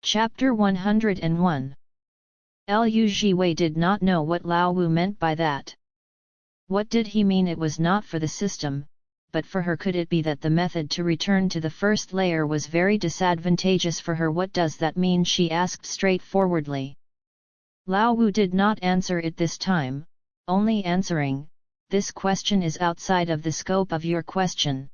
Chapter 101. Liu Jiwei did not know what Lao Wu meant by that. What did he mean? It was not for the system, but for her. Could it be that the method to return to the first layer was very disadvantageous for her? What does that mean? She asked straightforwardly. Lao Wu did not answer it this time, only answering, "This question is outside of the scope of your question."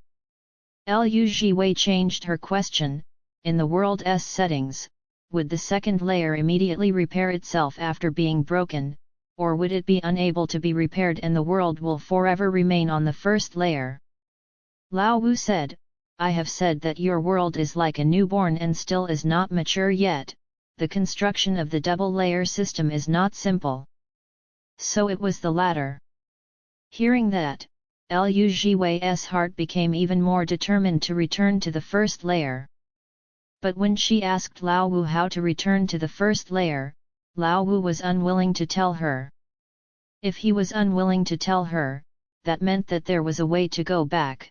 Liu Jiwei changed her question. In the world's settings, would the second layer immediately repair itself after being broken, or would it be unable to be repaired and the world will forever remain on the first layer? Lao Wu said, "I have said that your world is like a newborn and still is not mature yet. The construction of the double layer system is not simple." So it was the latter. Hearing that, Liu Jiwei's heart became even more determined to return to the first layer. But when she asked Lao Wu how to return to the first layer, Lao Wu was unwilling to tell her. If he was unwilling to tell her, that meant that there was a way to go back.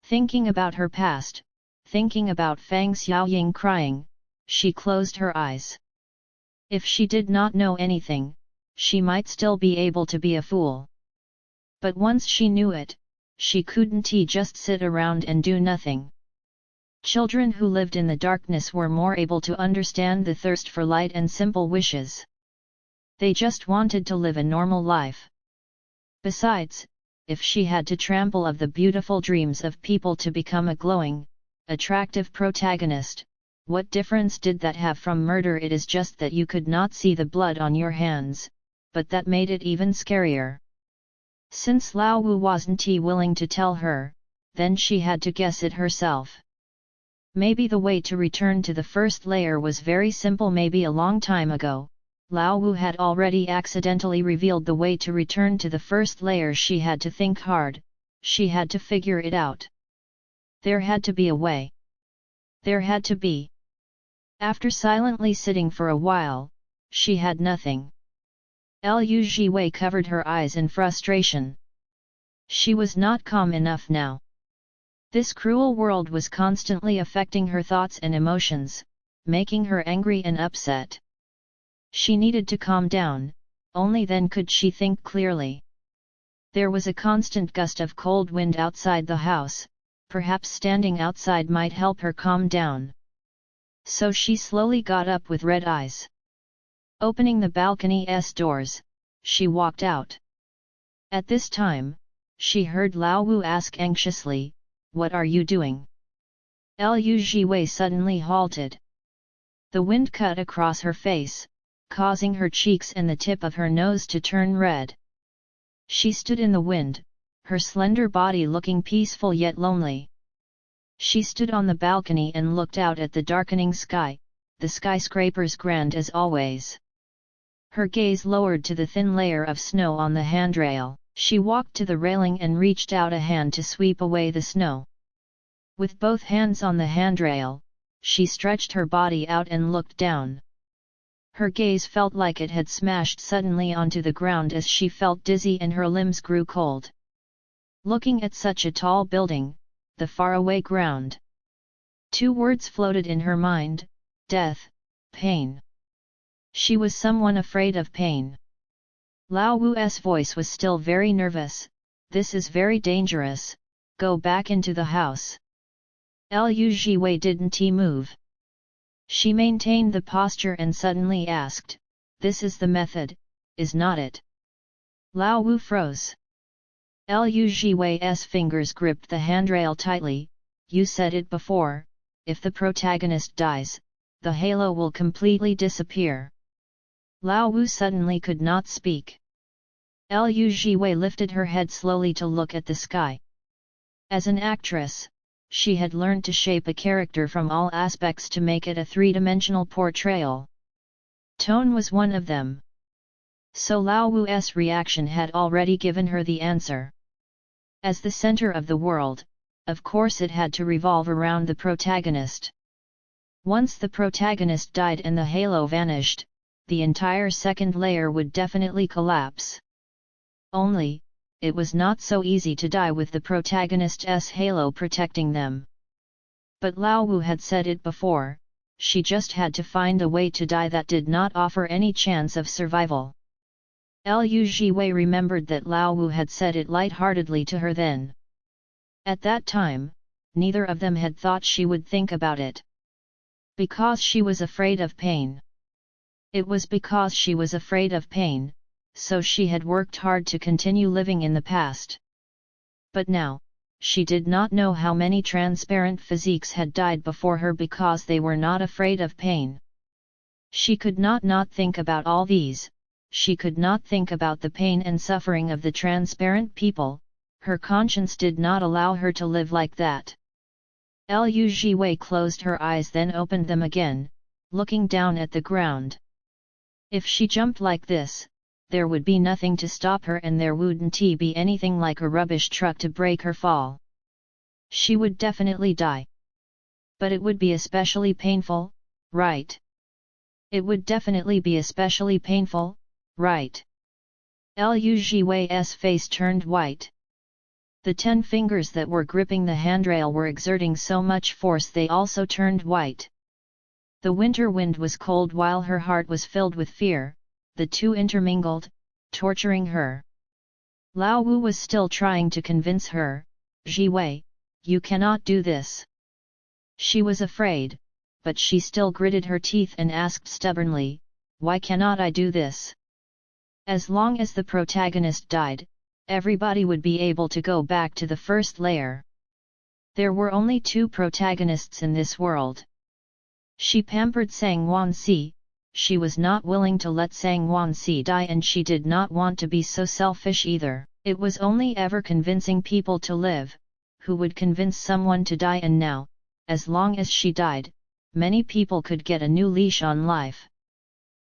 Thinking about her past, thinking about Fang Xiaoying crying, she closed her eyes. If she did not know anything, she might still be able to be a fool. But once she knew it, she couldn't just sit around and do nothing. Children who lived in the darkness were more able to understand the thirst for light and simple wishes. They just wanted to live a normal life. Besides, if she had to trample of the beautiful dreams of people to become a glowing, attractive protagonist, what difference did that have from murder? It is just that you could not see the blood on your hands, but that made it even scarier. Since Lao Wu wasn't willing to tell her, then she had to guess it herself. Maybe the way to return to the first layer was very simple. Maybe a long time ago, Lao Wu had already accidentally revealed the way to return to the first layer. She had to think hard, she had to figure it out. There had to be a way. There had to be. After silently sitting for a while, she had nothing. Liu Jiwei covered her eyes in frustration. She was not calm enough now. This cruel world was constantly affecting her thoughts and emotions, making her angry and upset. She needed to calm down, only then could she think clearly. There was a constant gust of cold wind outside the house, perhaps standing outside might help her calm down. So she slowly got up with red eyes. Opening the balcony's doors, she walked out. At this time, she heard Lao Wu ask anxiously, "What are you doing?" Liu Jiwei suddenly halted. The wind cut across her face, causing her cheeks and the tip of her nose to turn red. She stood in the wind, her slender body looking peaceful yet lonely. She stood on the balcony and looked out at the darkening sky, the skyscrapers grand as always. Her gaze lowered to the thin layer of snow on the handrail. She walked to the railing and reached out a hand to sweep away the snow. With both hands on the handrail, she stretched her body out and looked down. Her gaze felt like it had smashed suddenly onto the ground as she felt dizzy and her limbs grew cold. Looking at such a tall building, the faraway ground. Two words floated in her mind: death, pain. She was someone afraid of pain. Lao Wu's voice was still very nervous. "This is very dangerous, go back into the house." Liu Jiwei didn't move. She maintained the posture and suddenly asked, "This is the method, is not it?" Lao Wu froze. Liu Jiwei's fingers gripped the handrail tightly. "You said it before, if the protagonist dies, the halo will completely disappear." Lao Wu suddenly could not speak. Liu Jiwei lifted her head slowly to look at the sky. As an actress, she had learned to shape a character from all aspects to make it a three-dimensional portrayal. Tone was one of them. So Lao Wu's reaction had already given her the answer. As the center of the world, of course it had to revolve around the protagonist. Once the protagonist died and the halo vanished, the entire second layer would definitely collapse. Only, it was not so easy to die with the protagonist's halo protecting them. But Lao Wu had said it before, she just had to find a way to die that did not offer any chance of survival. Liu Jiwei remembered that Lao Wu had said it light-heartedly to her then. At that time, neither of them had thought she would think about it. Because she was afraid of pain. It was because she was afraid of pain, so she had worked hard to continue living in the past. But now, she did not know how many transparent physiques had died before her because they were not afraid of pain. She could not think about all these, she could not think about the pain and suffering of the transparent people, her conscience did not allow her to live like that. Liu Jiwei closed her eyes then opened them again, looking down at the ground. If she jumped like this, there would be nothing to stop her and there wouldn't be anything like a rubbish truck to break her fall. She would definitely die. But it would be especially painful, right? It would definitely be especially painful, right? Liu Jiwei's face turned white. The 10 fingers that were gripping the handrail were exerting so much force they also turned white. The winter wind was cold while her heart was filled with fear, the two intermingled, torturing her. Lao Wu was still trying to convince her, Jiwei, you cannot do this. She was afraid, but she still gritted her teeth and asked stubbornly, why cannot I do this? As long as the protagonist died, everybody would be able to go back to the first layer. There were only 2 protagonists in this world. She pampered Sang Wansi, she was not willing to let Sang Wansi die and she did not want to be so selfish either. It was only ever convincing people to live, who would convince someone to die and now, as long as she died, many people could get a new leash on life.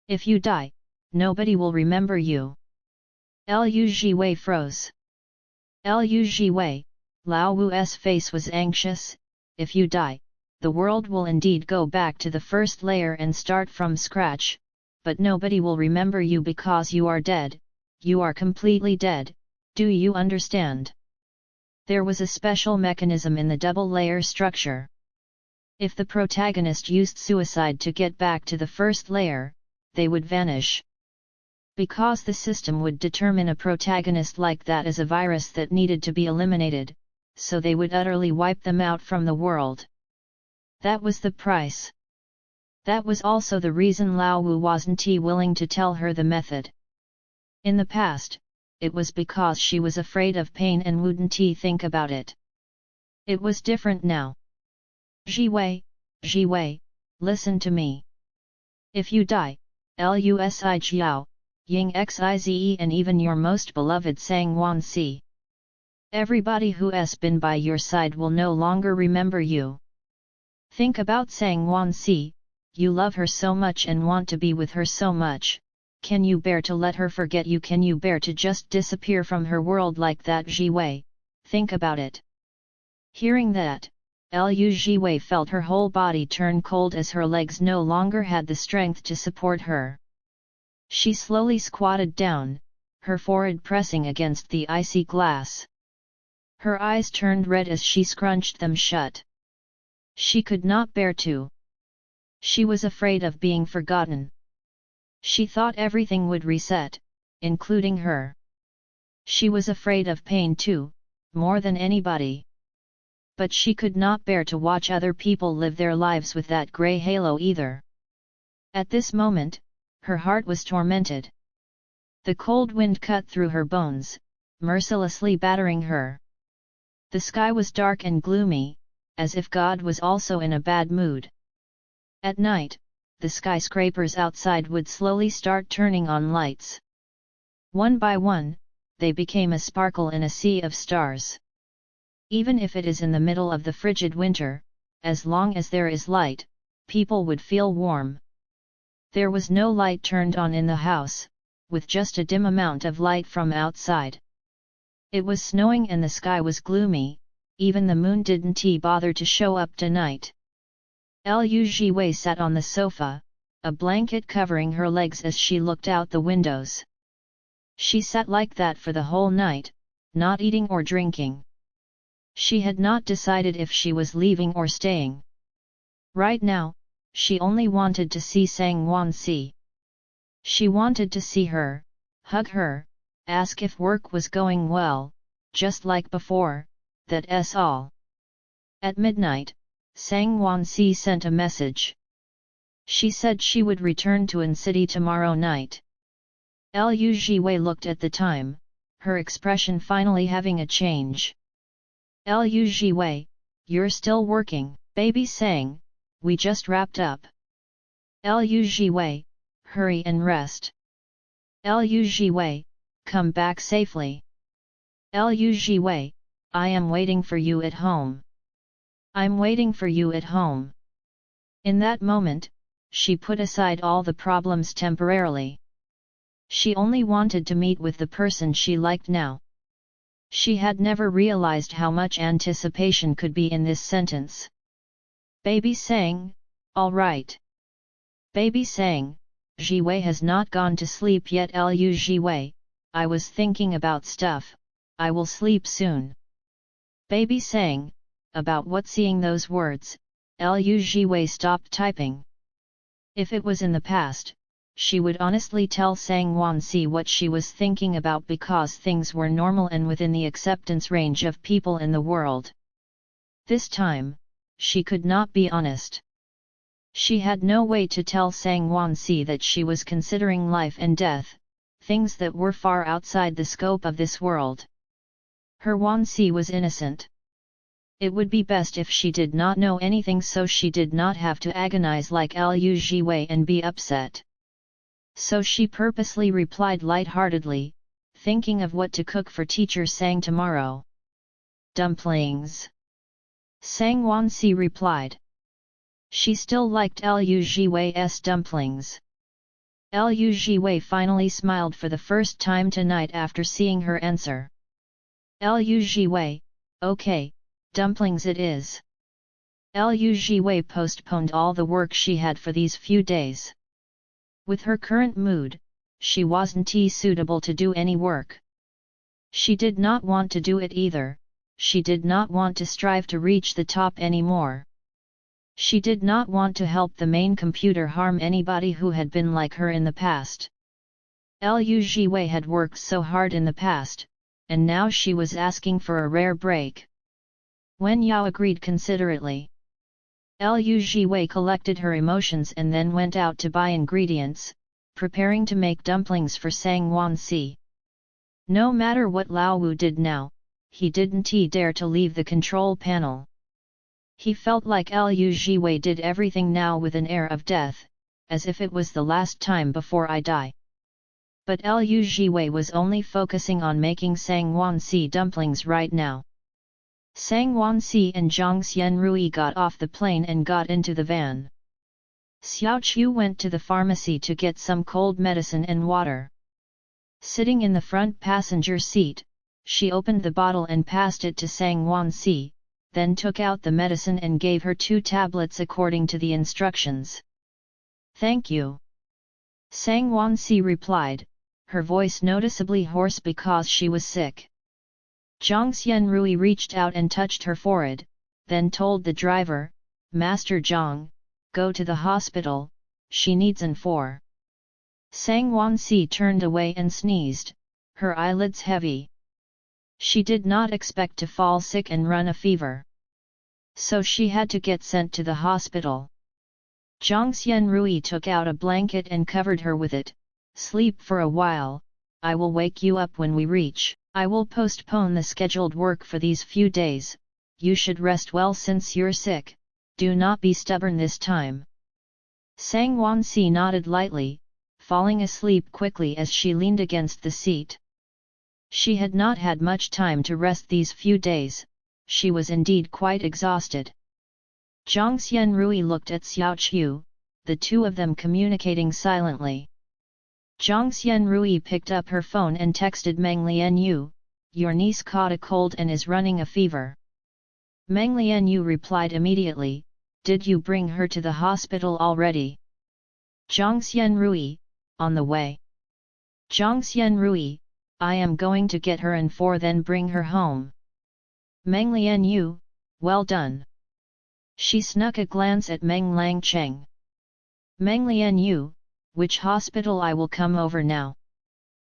If you die, nobody will remember you. Liu Jiwei froze. Liu Jiwei, Lao Wu's face was anxious, if you die, the world will indeed go back to the first layer and start from scratch, but nobody will remember you because you are dead, you are completely dead, do you understand? There was a special mechanism in the double layer structure. If the protagonist used suicide to get back to the first layer, they would vanish. Because the system would determine a protagonist like that as a virus that needed to be eliminated, so they would utterly wipe them out from the world. That was the price. That was also the reason Lao Wu wasn't willing to tell her the method. In the past, it was because she was afraid of pain and wouldn't think about it. It was different now. Jiwei, listen to me. If you die, Lusi Jiao, Ying Xize and even your most beloved Sang Wansi, everybody who's been by your side will no longer remember you. Think about Sang Wansi, you love her so much and want to be with her so much, can you bear to let her forget you? Can you bear to just disappear from her world like that? Jiwei, think about it. Hearing that, Liu Jiwei felt her whole body turn cold as her legs no longer had the strength to support her. She slowly squatted down, her forehead pressing against the icy glass. Her eyes turned red as she scrunched them shut. She could not bear to. She was afraid of being forgotten. She thought everything would reset, including her. She was afraid of pain too, more than anybody. But she could not bear to watch other people live their lives with that grey halo either. At this moment, her heart was tormented. The cold wind cut through her bones, mercilessly battering her. The sky was dark and gloomy, as if God was also in a bad mood. At night, the skyscrapers outside would slowly start turning on lights. One by one, they became a sparkle in a sea of stars. Even if it is in the middle of the frigid winter, as long as there is light, people would feel warm. There was no light turned on in the house, with just a dim amount of light from outside. It was snowing and the sky was gloomy, even the moon didn't bother to show up tonight. Liu Jiwei sat on the sofa, a blanket covering her legs as she looked out the windows. She sat like that for the whole night, not eating or drinking. She had not decided if she was leaving or staying. Right now, she only wanted to see Sang Wansi. She wanted to see her, hug her, ask if work was going well, just like before, that's all. At midnight, Sang Wansi sent a message. She said she would return to An City tomorrow night. Lu Jiwei looked at the time, her expression finally having a change. Lu Jiwei, you're still working, baby sang, we just wrapped up. Lu Jiwei, hurry and rest. Lu Jiwei, come back safely. Lu Jiwei, I am waiting for you at home. I'm waiting for you at home. In that moment, she put aside all the problems temporarily. She only wanted to meet with the person she liked now. She had never realized how much anticipation could be in this sentence. Baby sang, all right. Baby sang, Jiwei has not gone to sleep yet. Lu Jiwei, I was thinking about stuff, I will sleep soon. Baby sang, about what? Seeing those words, Lu Jiwei stopped typing. If it was in the past, she would honestly tell Sang Wansi what she was thinking about because things were normal and within the acceptance range of people in the world. This time, she could not be honest. She had no way to tell Sang Wansi that she was considering life and death, things that were far outside the scope of this world. Her Wansi was innocent. It would be best if she did not know anything so she did not have to agonize like Lu Jiwei and be upset. So she purposely replied light-heartedly, thinking of what to cook for teacher Sang tomorrow. Dumplings. Sang Wansi replied. She still liked Lu Jiwei's dumplings. Lu Jiwei finally smiled for the first time tonight after seeing her answer. Lu Jiwei, okay, dumplings it is. Lu Jiwei postponed all the work she had for these few days. With her current mood, she wasn't suitable to do any work. She did not want to do it either, she did not want to strive to reach the top anymore. She did not want to help the main computer harm anybody who had been like her in the past. Lu Jiwei had worked so hard in the past, and now she was asking for a rare break. Wen Yao agreed considerately. Lu Jiwei collected her emotions and then went out to buy ingredients, preparing to make dumplings for Sang Wansi. No matter what Lao Wu did now, he didn't dare to leave the control panel. He felt like Lu Jiwei did everything now with an air of death, as if it was the last time before I die. But Lu Jiwei was only focusing on making Sang Wansi dumplings right now. Sang Wansi and Zhang Xianrui got off the plane and got into the van. Xiao Chu went to the pharmacy to get some cold medicine and water. Sitting in the front passenger seat, she opened the bottle and passed it to Sang Wansi, then took out the medicine and gave her 2 tablets according to the instructions. Thank you. Sang Wansi replied, her voice noticeably hoarse because she was sick. Zhang Xianrui reached out and touched her forehead, then told the driver, Master Zhang, go to the hospital, she needs an 4. Sang Wansi turned away and sneezed, her eyelids heavy. She did not expect to fall sick and run a fever. So she had to get sent to the hospital. Zhang Xianrui took out a blanket and covered her with it. Sleep for a while, I will wake you up when we reach. I will postpone the scheduled work for these few days, you should rest well since you're sick, do not be stubborn this time. Sang Wansi nodded lightly, falling asleep quickly as she leaned against the seat. She had not had much time to rest these few days, she was indeed quite exhausted. Zhang Xianrui looked at Xiao Chu, the two of them communicating silently. Zhang Xianrui picked up her phone and texted Meng Lianyu, your niece caught a cold and is running a fever. Meng Lianyu replied immediately, did you bring her to the hospital already? Zhang Xianrui, on the way. Zhang Xianrui, I am going to get her and 4 then bring her home. Meng Lianyu, well done. She snuck a glance at Meng Langcheng. Meng Lianyu, which hospital I will come over now?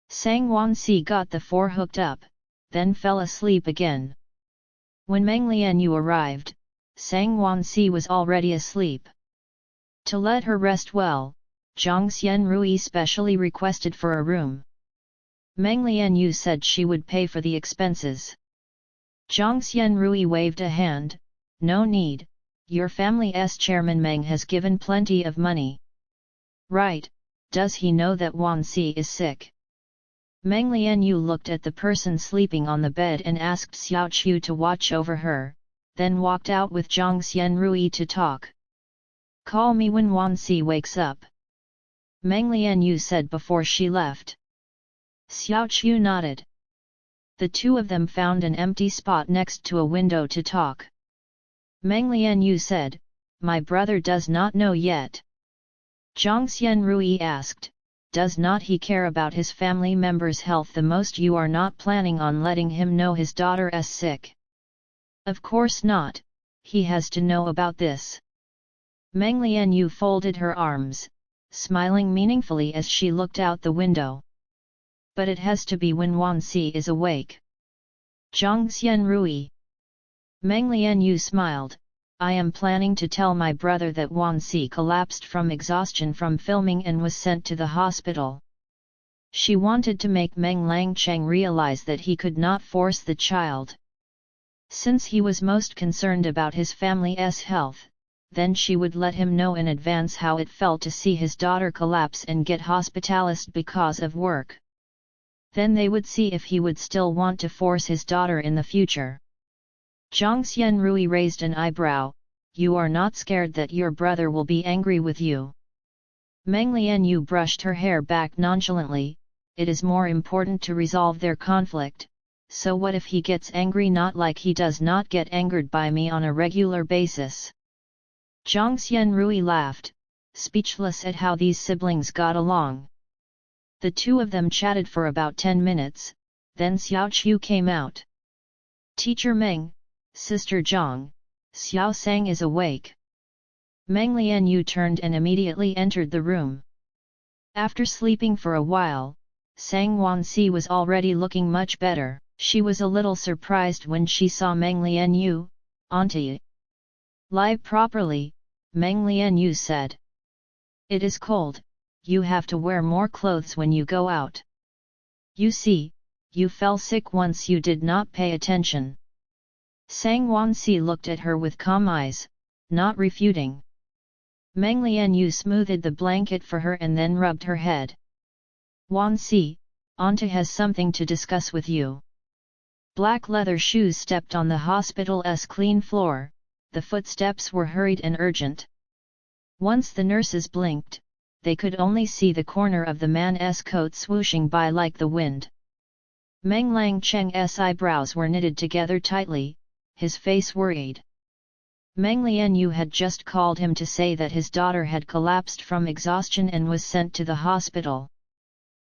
Sang Wansi got the four hooked up, then fell asleep again. When Meng Lianyu arrived, Sang Wansi was already asleep. To let her rest well, Zhang Xianrui specially requested for a room. Meng Lianyu said she would pay for the expenses. Zhang Xianrui waved a hand, "No need, your family's chairman Meng has given plenty of money." "Right, does he know that Wansi is sick?" Meng Lianyu looked at the person sleeping on the bed and asked Xiao Qiu to watch over her, then walked out with Zhang Xianrui to talk. "Call me when Wansi wakes up," Meng Lianyu said before she left. Xiao Qiu nodded. The two of them found an empty spot next to a window to talk. Meng Lianyu said, "My brother does not know yet." Zhang Xianrui asked, "Does not he care about his family members' health the most? You are not planning on letting him know his daughter is sick?" "Of course not, he has to know about this." Meng Lianyu folded her arms, smiling meaningfully as she looked out the window. "But it has to be when Wansi is awake." Zhang Xianrui. Meng Lianyu smiled, "I am planning to tell my brother that Wansi collapsed from exhaustion from filming and was sent to the hospital." She wanted to make Meng Langcheng realize that he could not force the child. Since he was most concerned about his family's health, then she would let him know in advance how it felt to see his daughter collapse and get hospitalized because of work. Then they would see if he would still want to force his daughter in the future. Zhang Xianrui raised an eyebrow, "You are not scared that your brother will be angry with you?" Meng Lianyu brushed her hair back nonchalantly, "It is more important to resolve their conflict, so what if he gets angry? Not like he does not get angered by me on a regular basis." Zhang Xianrui laughed, speechless at how these siblings got along. The two of them chatted for about 10 minutes, then Xiao Qiu came out. "Teacher Meng, Sister Zhang, Xiao Sang is awake." Meng Lianyu turned and immediately entered the room. After sleeping for a while, Sang Wansi was already looking much better. She was a little surprised when she saw Meng Lianyu. "Auntie, lie properly," Meng Lianyu said. "It is cold, you have to wear more clothes when you go out. You see, you fell sick once you did not pay attention." Sang Wansi looked at her with calm eyes, not refuting. Meng Lianyu smoothed the blanket for her and then rubbed her head. "Wansi, Auntie has something to discuss with you." Black leather shoes stepped on the hospital's clean floor, the footsteps were hurried and urgent. Once the nurses blinked, they could only see the corner of the man's coat swooshing by like the wind. Meng Langcheng's eyebrows were knitted together tightly, his face worried. Meng Lianyu had just called him to say that his daughter had collapsed from exhaustion and was sent to the hospital.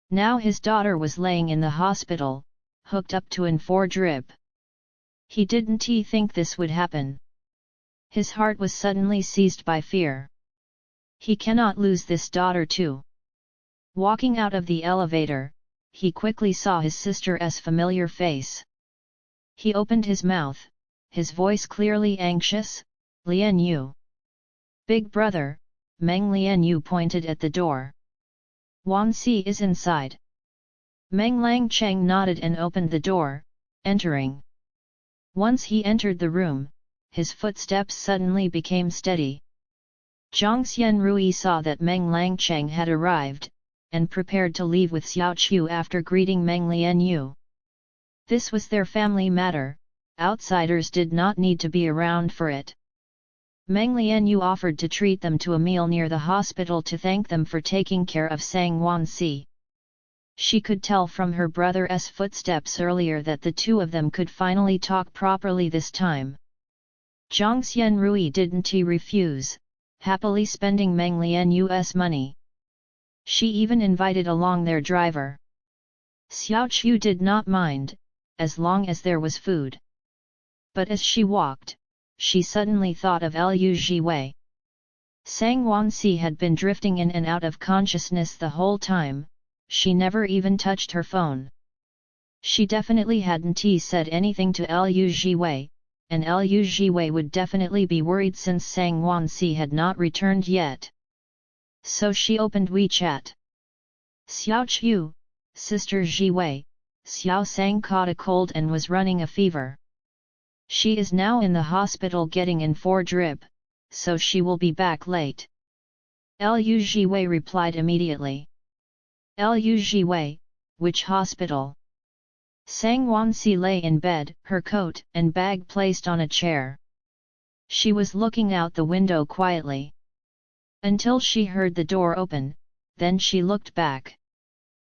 Now his daughter was laying in the hospital, hooked up to an 4 drip. He didn't think this would happen. His heart was suddenly seized by fear. He cannot lose this daughter too. Walking out of the elevator, he quickly saw his sister's familiar face. He opened his mouth, his voice clearly anxious, "Lianyu." "Big brother," Meng Lianyu pointed at the door. "Wansi is inside." Meng Langcheng nodded and opened the door, entering. Once he entered the room, his footsteps suddenly became steady. Zhang Xianrui saw that Meng Langcheng had arrived, and prepared to leave with Xiao Qiu after greeting Meng Lianyu. This was their family matter, outsiders did not need to be around for it. Meng Lianyu offered to treat them to a meal near the hospital to thank them for taking care of Sang Wansi. She could tell from her brother's footsteps earlier that the two of them could finally talk properly this time. Zhang Xianrui didn't refuse, happily spending Meng Lianyu's money. She even invited along their driver. Xiao Qiu did not mind, as long as there was food. But as she walked, she suddenly thought of Lu Jiwei. Sang Wansi had been drifting in and out of consciousness the whole time, she never even touched her phone. She definitely hadn't said anything to Liu Jiwei, and Liu Jiwei would definitely be worried since Sang Wansi had not returned yet. So she opened WeChat. Xiao Qiu, Sister Jiwei, Xiao Sang caught a cold and was running a fever. She is now in the hospital getting in for drip, so she will be back late. Liu Jiwei replied immediately. Liu Jiwei, which hospital? Sang Wansi lay in bed, her coat and bag placed on a chair. She was looking out the window quietly. Until she heard the door open, then she looked back.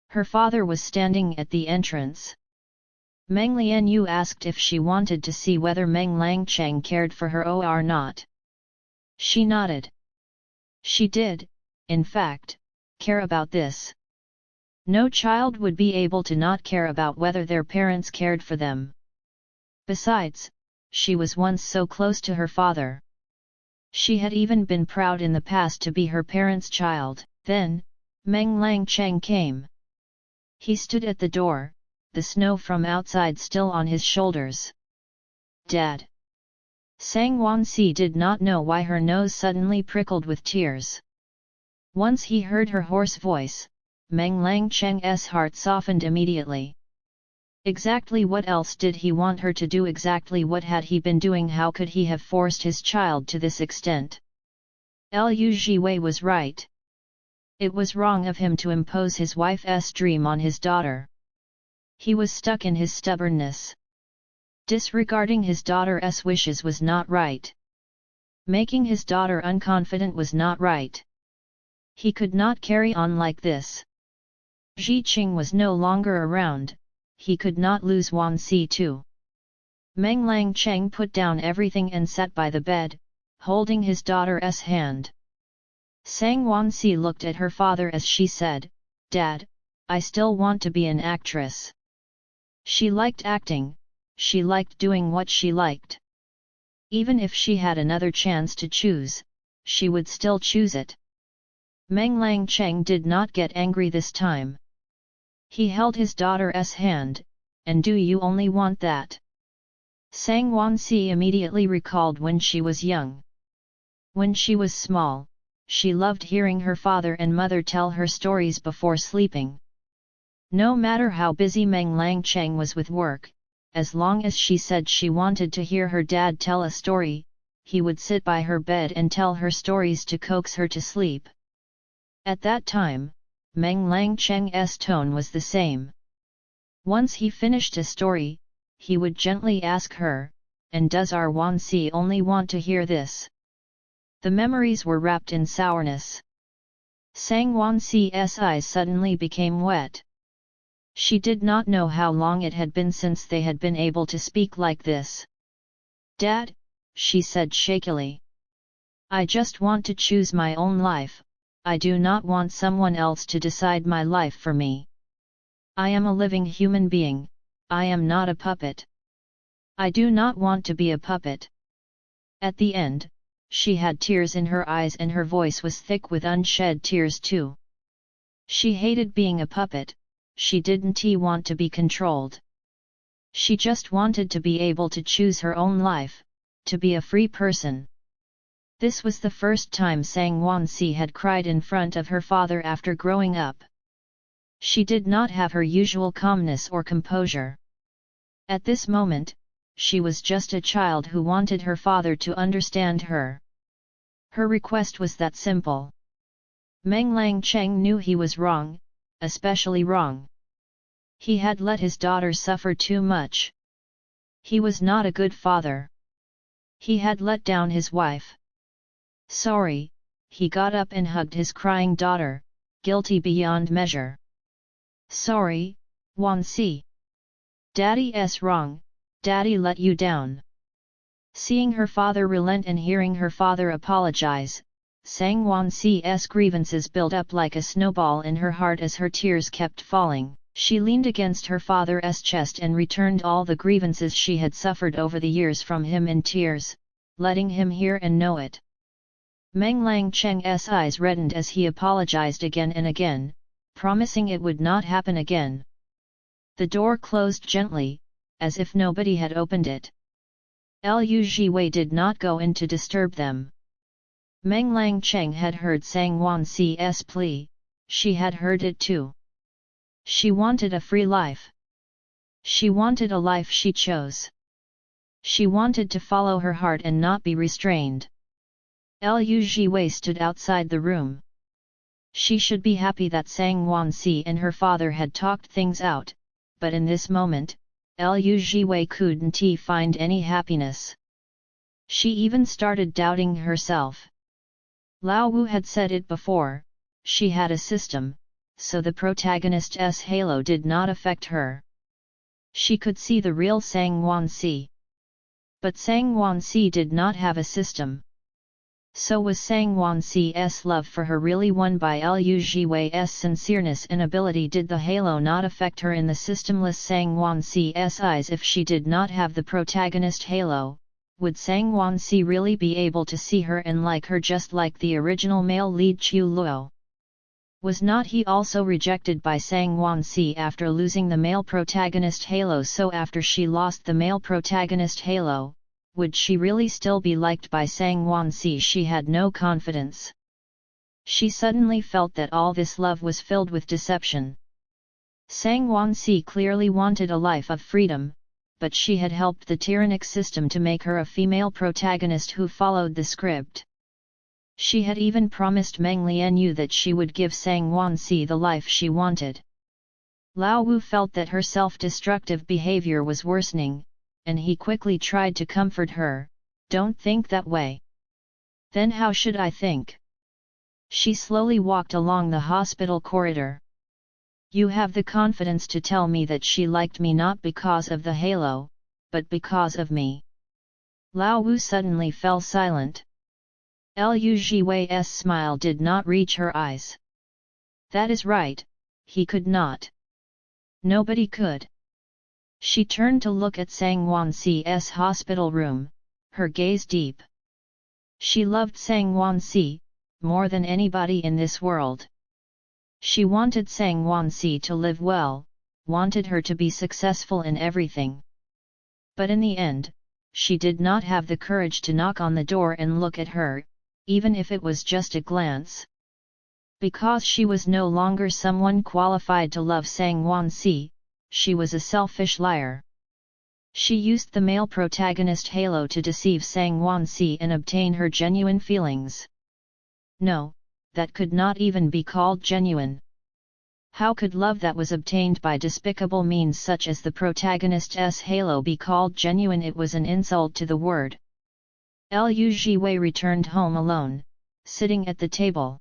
Her father was standing at the entrance. Meng Lianyu asked if she wanted to see whether Meng Langcheng cared for her or not. She nodded. She did, in fact, care about this. No child would be able to not care about whether their parents cared for them. Besides, she was once so close to her father. She had even been proud in the past to be her parents' child. Then, Meng Langcheng came. He stood at the door, the snow from outside still on his shoulders. Dad! Sang Wansi did not know why her nose suddenly prickled with tears. Once he heard her hoarse voice, Meng Langcheng's heart softened immediately. Exactly what else did he want her to do? Exactly what had he been doing? How could he have forced his child to this extent? Liu Jiwei was right. It was wrong of him to impose his wife's dream on his daughter. He was stuck in his stubbornness. Disregarding his daughter's wishes was not right. Making his daughter unconfident was not right. He could not carry on like this. Ji Qing was no longer around, he could not lose Wansi too. Meng Langcheng put down everything and sat by the bed, holding his daughter's hand. Sang Wansi looked at her father as she said, "Dad, I still want to be an actress." She liked acting, she liked doing what she liked. Even if she had another chance to choose, she would still choose it. Meng Langcheng did not get angry this time. He held his daughter's hand, "And do you only want that?" Sang Wansi immediately recalled when she was young. When she was small, she loved hearing her father and mother tell her stories before sleeping. No matter how busy Meng Langcheng was with work, as long as she said she wanted to hear her dad tell a story, he would sit by her bed and tell her stories to coax her to sleep. At that time, Meng Langcheng's tone was the same. Once he finished a story, he would gently ask her, "And does our Wansi only want to hear this?" The memories were wrapped in sourness. Sang Wansi's eyes suddenly became wet. She did not know how long it had been since they had been able to speak like this. "Dad," she said shakily. "I just want to choose my own life, I do not want someone else to decide my life for me. I am a living human being, I am not a puppet. I do not want to be a puppet." At the end, she had tears in her eyes and her voice was thick with unshed tears too. She hated being a puppet, she didn't want to be controlled. She just wanted to be able to choose her own life, to be a free person. This was the first time Sang Wansi had cried in front of her father after growing up. She did not have her usual calmness or composure. At this moment, she was just a child who wanted her father to understand her. Her request was that simple. Meng Langcheng knew he was wrong, especially wrong. He had let his daughter suffer too much. He was not a good father. He had let down his wife. Sorry, he got up and hugged his crying daughter, guilty beyond measure. "Sorry, Wansi. Daddy's wrong, Daddy let you down." Seeing her father relent and hearing her father apologize, Sang Wansi's grievances built up like a snowball in her heart as her tears kept falling. She leaned against her father's chest and returned all the grievances she had suffered over the years from him in tears, letting him hear and know it. Meng Langcheng's eyes reddened as he apologized again and again, promising it would not happen again. The door closed gently, as if nobody had opened it. Lu Jiwei did not go in to disturb them. Meng Langcheng had heard Sang Wanxi's plea, she had heard it too. She wanted a free life. She wanted a life she chose. She wanted to follow her heart and not be restrained. Lu Jiwei stood outside the room. She should be happy that Sang Wanxi and her father had talked things out, but in this moment, Lu Jiwei couldn't find any happiness. She even started doubting herself. Lao Wu had said it before, she had a system, so the protagonist's halo did not affect her. She could see the real Sang Wanxi. But Sang Wanxi did not have a system. So was Sang Wanxi's love for her really won by Lu Jiwei's sincereness and ability? Did the halo not affect her in the systemless Sang Wanxi's eyes? If she did not have the protagonist halo, would Sang Wanxi really be able to see her and like her just like the original male lead Chu Luo? Was not he also rejected by Sang Wanxi after losing the male protagonist halo? So after she lost the male protagonist halo, would she really still be liked by Sang Wanxi? She had no confidence. She suddenly felt that all this love was filled with deception. Sang Wanxi clearly wanted a life of freedom, but she had helped the tyrannic system to make her a female protagonist who followed the script. She had even promised Meng Lianyu that she would give Sang Wanxi the life she wanted. Lao Wu felt that her self-destructive behavior was worsening, and he quickly tried to comfort her, "Don't think that way." "Then how should I think?" She slowly walked along the hospital corridor. "You have the confidence to tell me that she liked me not because of the halo, but because of me." Lao Wu suddenly fell silent. Lu Jiwei's smile did not reach her eyes. "That is right, he could not. Nobody could." She turned to look at Sang Wanxi's hospital room, her gaze deep. She loved Sang Wanxi, more than anybody in this world. She wanted Sang Wanxi to live well, wanted her to be successful in everything. But in the end, she did not have the courage to knock on the door and look at her, even if it was just a glance. Because she was no longer someone qualified to love Sang Wanxi, she was a selfish liar. She used the male protagonist halo to deceive Sang Wanxi and obtain her genuine feelings. No, that could not even be called genuine. How could love that was obtained by despicable means such as the protagonist's halo be called genuine? It was an insult to the word. Lu Jiwei returned home alone, sitting at the table.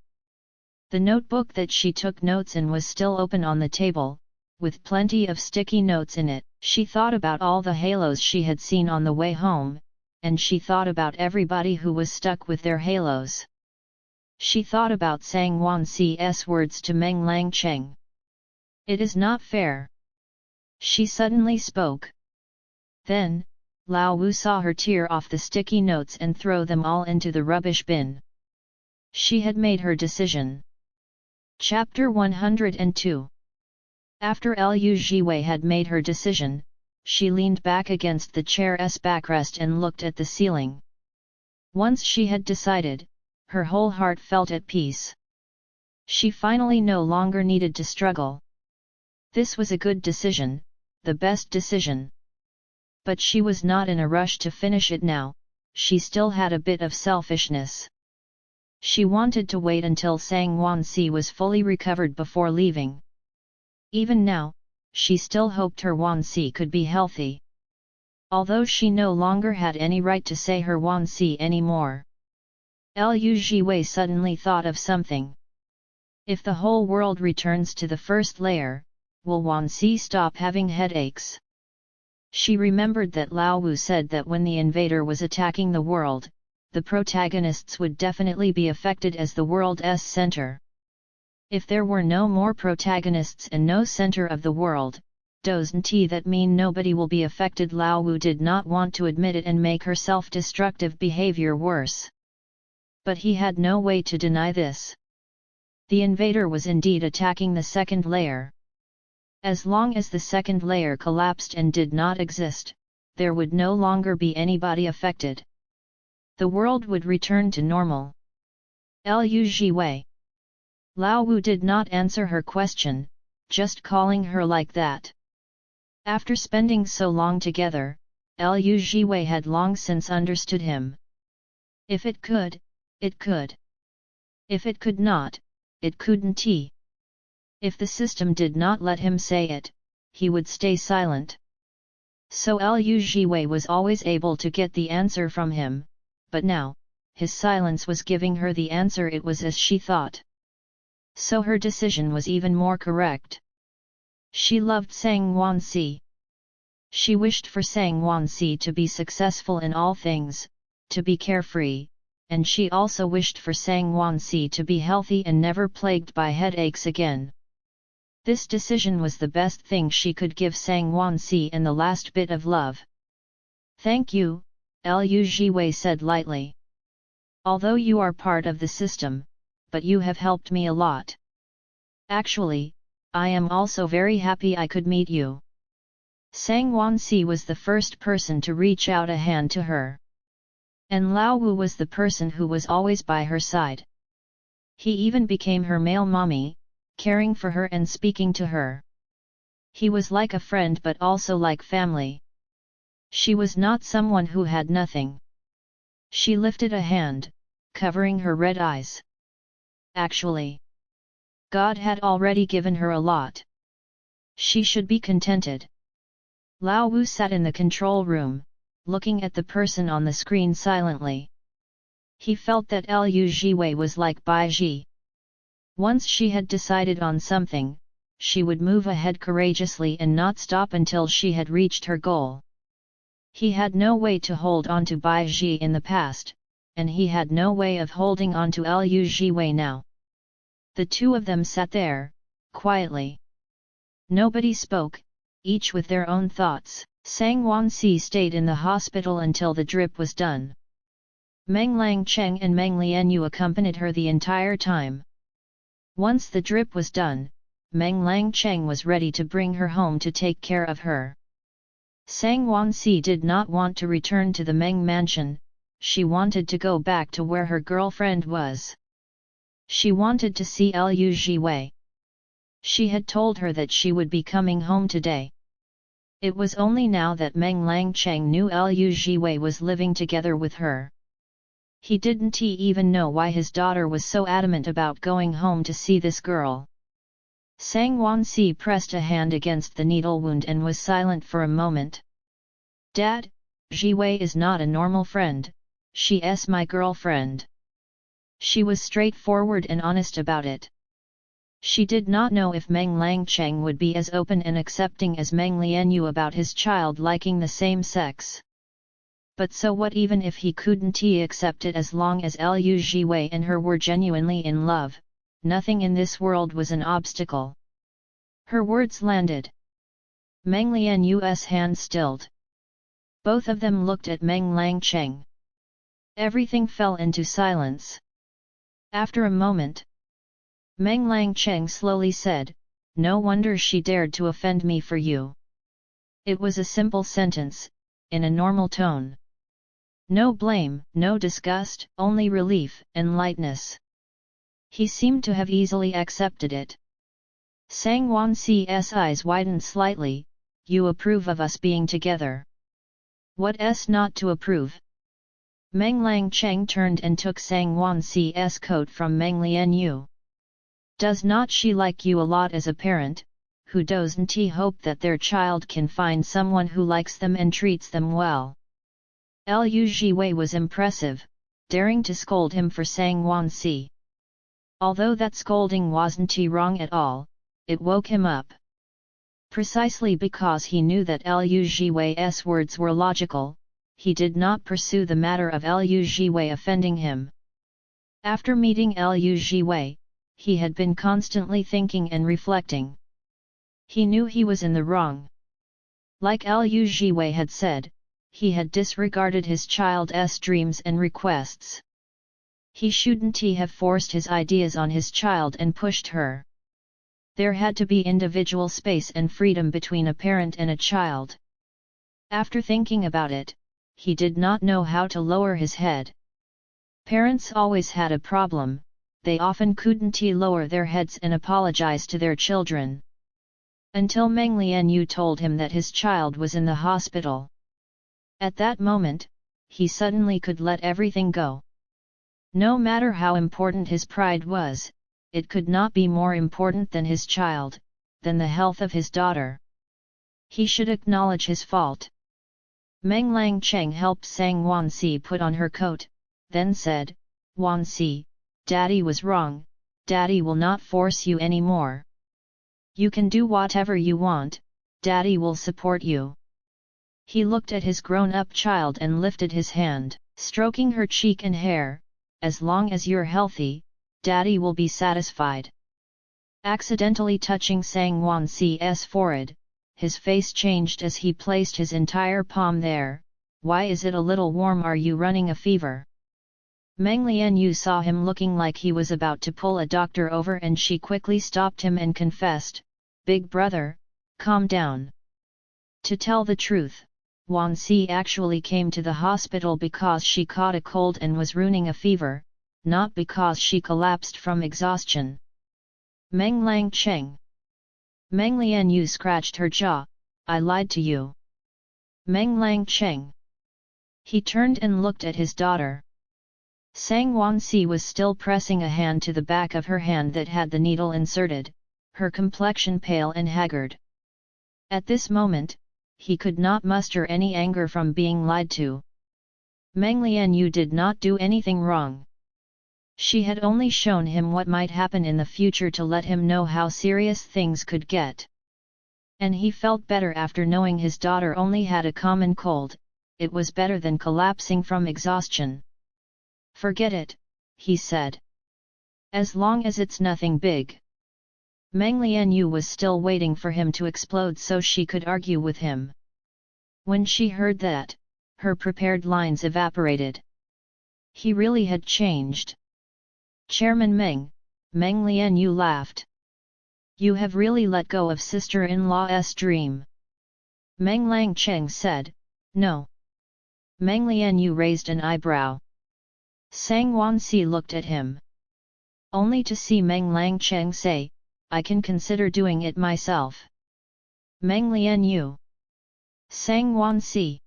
The notebook that she took notes in was still open on the table, with plenty of sticky notes in it. She thought about all the halos she had seen on the way home, and she thought about everybody who was stuck with their halos. She thought about Sang Wanxi's words to Meng Langcheng. "It is not fair." She suddenly spoke. Then, Lao Wu saw her tear off the sticky notes and throw them all into the rubbish bin. She had made her decision. Chapter 102. After Lu Jiwei had made her decision, she leaned back against the chair's backrest and looked at the ceiling. Once she had decided, her whole heart felt at peace. She finally no longer needed to struggle. This was a good decision, the best decision. But she was not in a rush to finish it now, she still had a bit of selfishness. She wanted to wait until Sang Wanxi was fully recovered before leaving. Even now, she still hoped her Wanxi could be healthy. Although she no longer had any right to say her Wanxi anymore. Lu Jiwei suddenly thought of something. If the whole world returns to the first layer, will Wanxi stop having headaches? She remembered that Lao Wu said that when the invader was attacking the world, the protagonists would definitely be affected as the world's center. If there were no more protagonists and no center of the world, doesn't that mean nobody will be affected? Lao Wu did not want to admit it and make her self-destructive behavior worse. But he had no way to deny this. The invader was indeed attacking the second layer. As long as the second layer collapsed and did not exist, there would no longer be anybody affected. The world would return to normal. Liu Jiwei. Lao Wu did not answer her question, just calling her like that. After spending so long together, Liu Jiwei had long since understood him. If it could, it could. If it could not, it couldn't. If the system did not let him say it, he would stay silent. So Liu Jiwei was always able to get the answer from him, but now, his silence was giving her the answer. It was as she thought. So her decision was even more correct. She loved Sang Wansi. She wished for Sang Wansi to be successful in all things, to be carefree, and she also wished for Sang Wansi to be healthy and never plagued by headaches again. This decision was the best thing she could give Sang Wansi in the last bit of love. "Thank you," Liu Jiwei said lightly. "Although you are part of the system, but you have helped me a lot. Actually, I am also very happy I could meet you." Sang Wansi was the first person to reach out a hand to her. And Lao Wu was the person who was always by her side. He even became her male mommy, caring for her and speaking to her. He was like a friend but also like family. She was not someone who had nothing. She lifted a hand, covering her red eyes. Actually, God had already given her a lot. She should be contented. Lao Wu sat in the control room, looking at the person on the screen silently. He felt that Liu Jiwei was like Bai Ji. Once she had decided on something, she would move ahead courageously and not stop until she had reached her goal. He had no way to hold on to Bai Ji in the past, and he had no way of holding on to Liu Jiwei now. The two of them sat there, quietly. Nobody spoke, each with their own thoughts. Sang Wansi stayed in the hospital until the drip was done. Meng Langcheng and Meng Lianyu accompanied her the entire time. Once the drip was done, Meng Langcheng was ready to bring her home to take care of her. Sang Wansi did not want to return to the Meng mansion, she wanted to go back to where her girlfriend was. She wanted to see Liu Jiwei. She had told her that she would be coming home today. It was only now that Meng Langcheng knew Liu Jiwei was living together with her. He didn't even know why his daughter was so adamant about going home to see this girl. Sang Wansi pressed a hand against the needle wound and was silent for a moment. "Dad, Jiwei is not a normal friend, she's my girlfriend." She was straightforward and honest about it. She did not know if Meng Langcheng would be as open and accepting as Meng Lianyu about his child liking the same sex. But so what, even if he couldn't accept it, as long as Liu Jiwei and her were genuinely in love, nothing in this world was an obstacle. Her words landed. Meng Lianyu's hand stilled. Both of them looked at Meng Langcheng. Everything fell into silence. After a moment, Meng Langcheng slowly said, "No wonder she dared to offend me for you." It was a simple sentence, in a normal tone. No blame, no disgust, only relief and lightness. He seemed to have easily accepted it. Sang Wansi's eyes widened slightly. "You approve of us being together? What's not to approve?" Meng Langcheng turned and took Sang Wansi's coat from Meng Lianyu. "Does not she like you a lot as a parent, who doesn't hope that their child can find someone who likes them and treats them well?" Liu Jiwei was impressive, daring to scold him for Sang Wansi. Although that scolding wasn't wrong at all, it woke him up. Precisely because he knew that Liu Jiwei's words were logical, he did not pursue the matter of Liu Jiwei offending him. After meeting Liu Jiwei, he had been constantly thinking and reflecting. He knew he was in the wrong. Like Liu Jiwei had said, he had disregarded his child's dreams and requests. He shouldn't have forced his ideas on his child and pushed her. There had to be individual space and freedom between a parent and a child. After thinking about it, he did not know how to lower his head. Parents always had a problem, they often couldn't lower their heads and apologize to their children. Until Meng Lianyu told him that his child was in the hospital. At that moment, he suddenly could let everything go. No matter how important his pride was, it could not be more important than his child, than the health of his daughter. He should acknowledge his fault. Meng Langcheng helped Sang Wansi put on her coat, then said, "Wansi, Daddy was wrong, Daddy will not force you anymore. You can do whatever you want, Daddy will support you." He looked at his grown-up child and lifted his hand, stroking her cheek and hair. "As long as you're healthy, Daddy will be satisfied." Accidentally touching Sang Wansi's forehead, his face changed as he placed his entire palm there. "Why is it a little warm? Are you running a fever?" Meng Lianyu saw him looking like he was about to pull a doctor over and she quickly stopped him and confessed, "Big brother, calm down." To tell the truth, Wansi actually came to the hospital because she caught a cold and was running a fever, not because she collapsed from exhaustion. Meng Langcheng. Meng Lianyu scratched her jaw, "I lied to you." Meng Langcheng. He turned and looked at his daughter. Sang Wansi was still pressing a hand to the back of her hand that had the needle inserted, her complexion pale and haggard. At this moment, he could not muster any anger from being lied to. Meng Lianyu did not do anything wrong. She had only shown him what might happen in the future to let him know how serious things could get. And he felt better after knowing his daughter only had a common cold. It was better than collapsing from exhaustion. "Forget it," he said. "As long as it's nothing big." Meng Lianyu was still waiting for him to explode so she could argue with him. When she heard that, her prepared lines evaporated. He really had changed. "Chairman Meng," Meng Lianyu laughed. "You have really let go of sister-in-law's dream." Meng Langcheng said, "No." Meng Lianyu raised an eyebrow. Sang Wansi looked at him. Only to see Meng Langcheng say, "I can consider doing it myself." Meng Lianyu. Sang Wansi.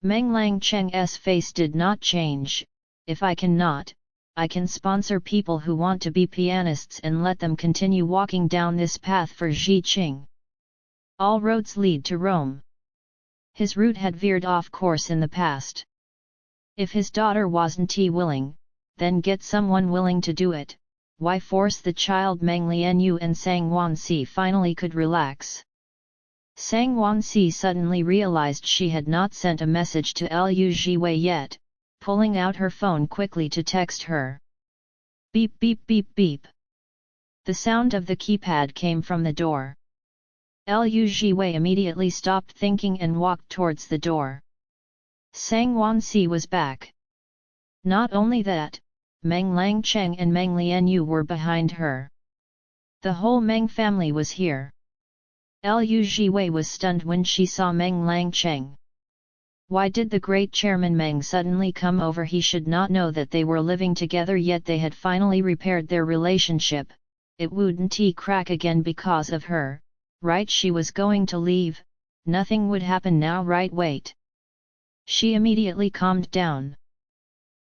Meng Langcheng's face did not change. "If I cannot, I can sponsor people who want to be pianists and let them continue walking down this path for Ji Qing. All roads lead to Rome." His route had veered off course in the past. If his daughter wasn't willing, then get someone willing to do it. Why force the child? Meng Lianyu and Sang Wansi finally could relax. Sang Wansi suddenly realized she had not sent a message to Liu Jiwei yet, pulling out her phone quickly to text her. Beep beep beep beep. The sound of the keypad came from the door. Liu Jiwei immediately stopped thinking and walked towards the door. Sang Wansi was back. Not only that, Meng Langcheng and Meng Lianyu were behind her. The whole Meng family was here. Liu Jiwei was stunned when she saw Meng Langcheng. Why did the great chairman Meng suddenly come over? He should not know that they were living together, yet they had finally repaired their relationship. It wouldn't crack again because of her, right? She was going to leave, nothing would happen now, right? Wait. She immediately calmed down.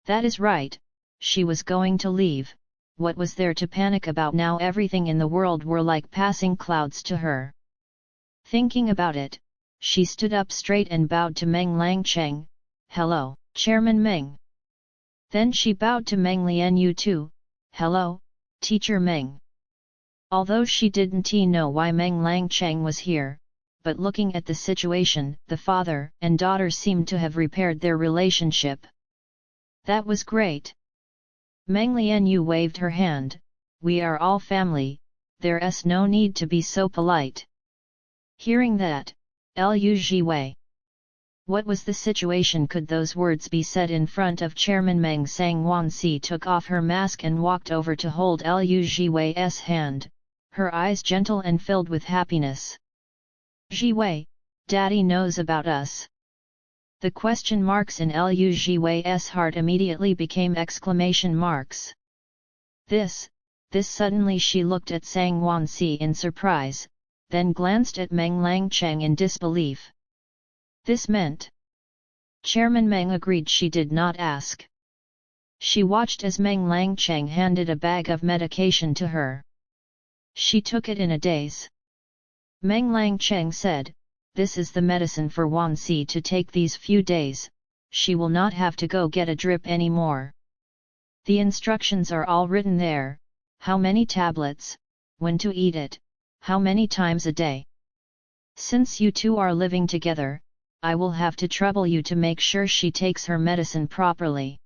That is right, she was going to leave. What was there to panic about now? Everything in the world were like passing clouds to her. Thinking about it, she stood up straight and bowed to Meng Langcheng. "Hello, Chairman Meng." Then she bowed to Meng Lianyu too. "Hello, Teacher Meng." Although she didn't know why Meng Langcheng was here, but looking at the situation, the father and daughter seemed to have repaired their relationship. That was great. Meng Lianyu waved her hand. "We are all family, there's no need to be so polite." Hearing that, Liu Jiwei. What was the situation? Could those words be said in front of Chairman Meng? Sang Wansi took off her mask and walked over to hold Liu Jiwei's hand, her eyes gentle and filled with happiness. Jiwei, Daddy knows about us. The question marks in Liu Jiwei's heart immediately became exclamation marks. This suddenly she looked at Sang Wansi in surprise, then glanced at Meng Langcheng in disbelief. This meant. Chairman Meng agreed she did not ask. She watched as Meng Langcheng handed a bag of medication to her. She took it in a daze. Meng Langcheng said, "This is the medicine for Wansi to take these few days, she will not have to go get a drip anymore. The instructions are all written there, how many tablets, when to eat it, how many times a day. Since you two are living together, I will have to trouble you to make sure she takes her medicine properly.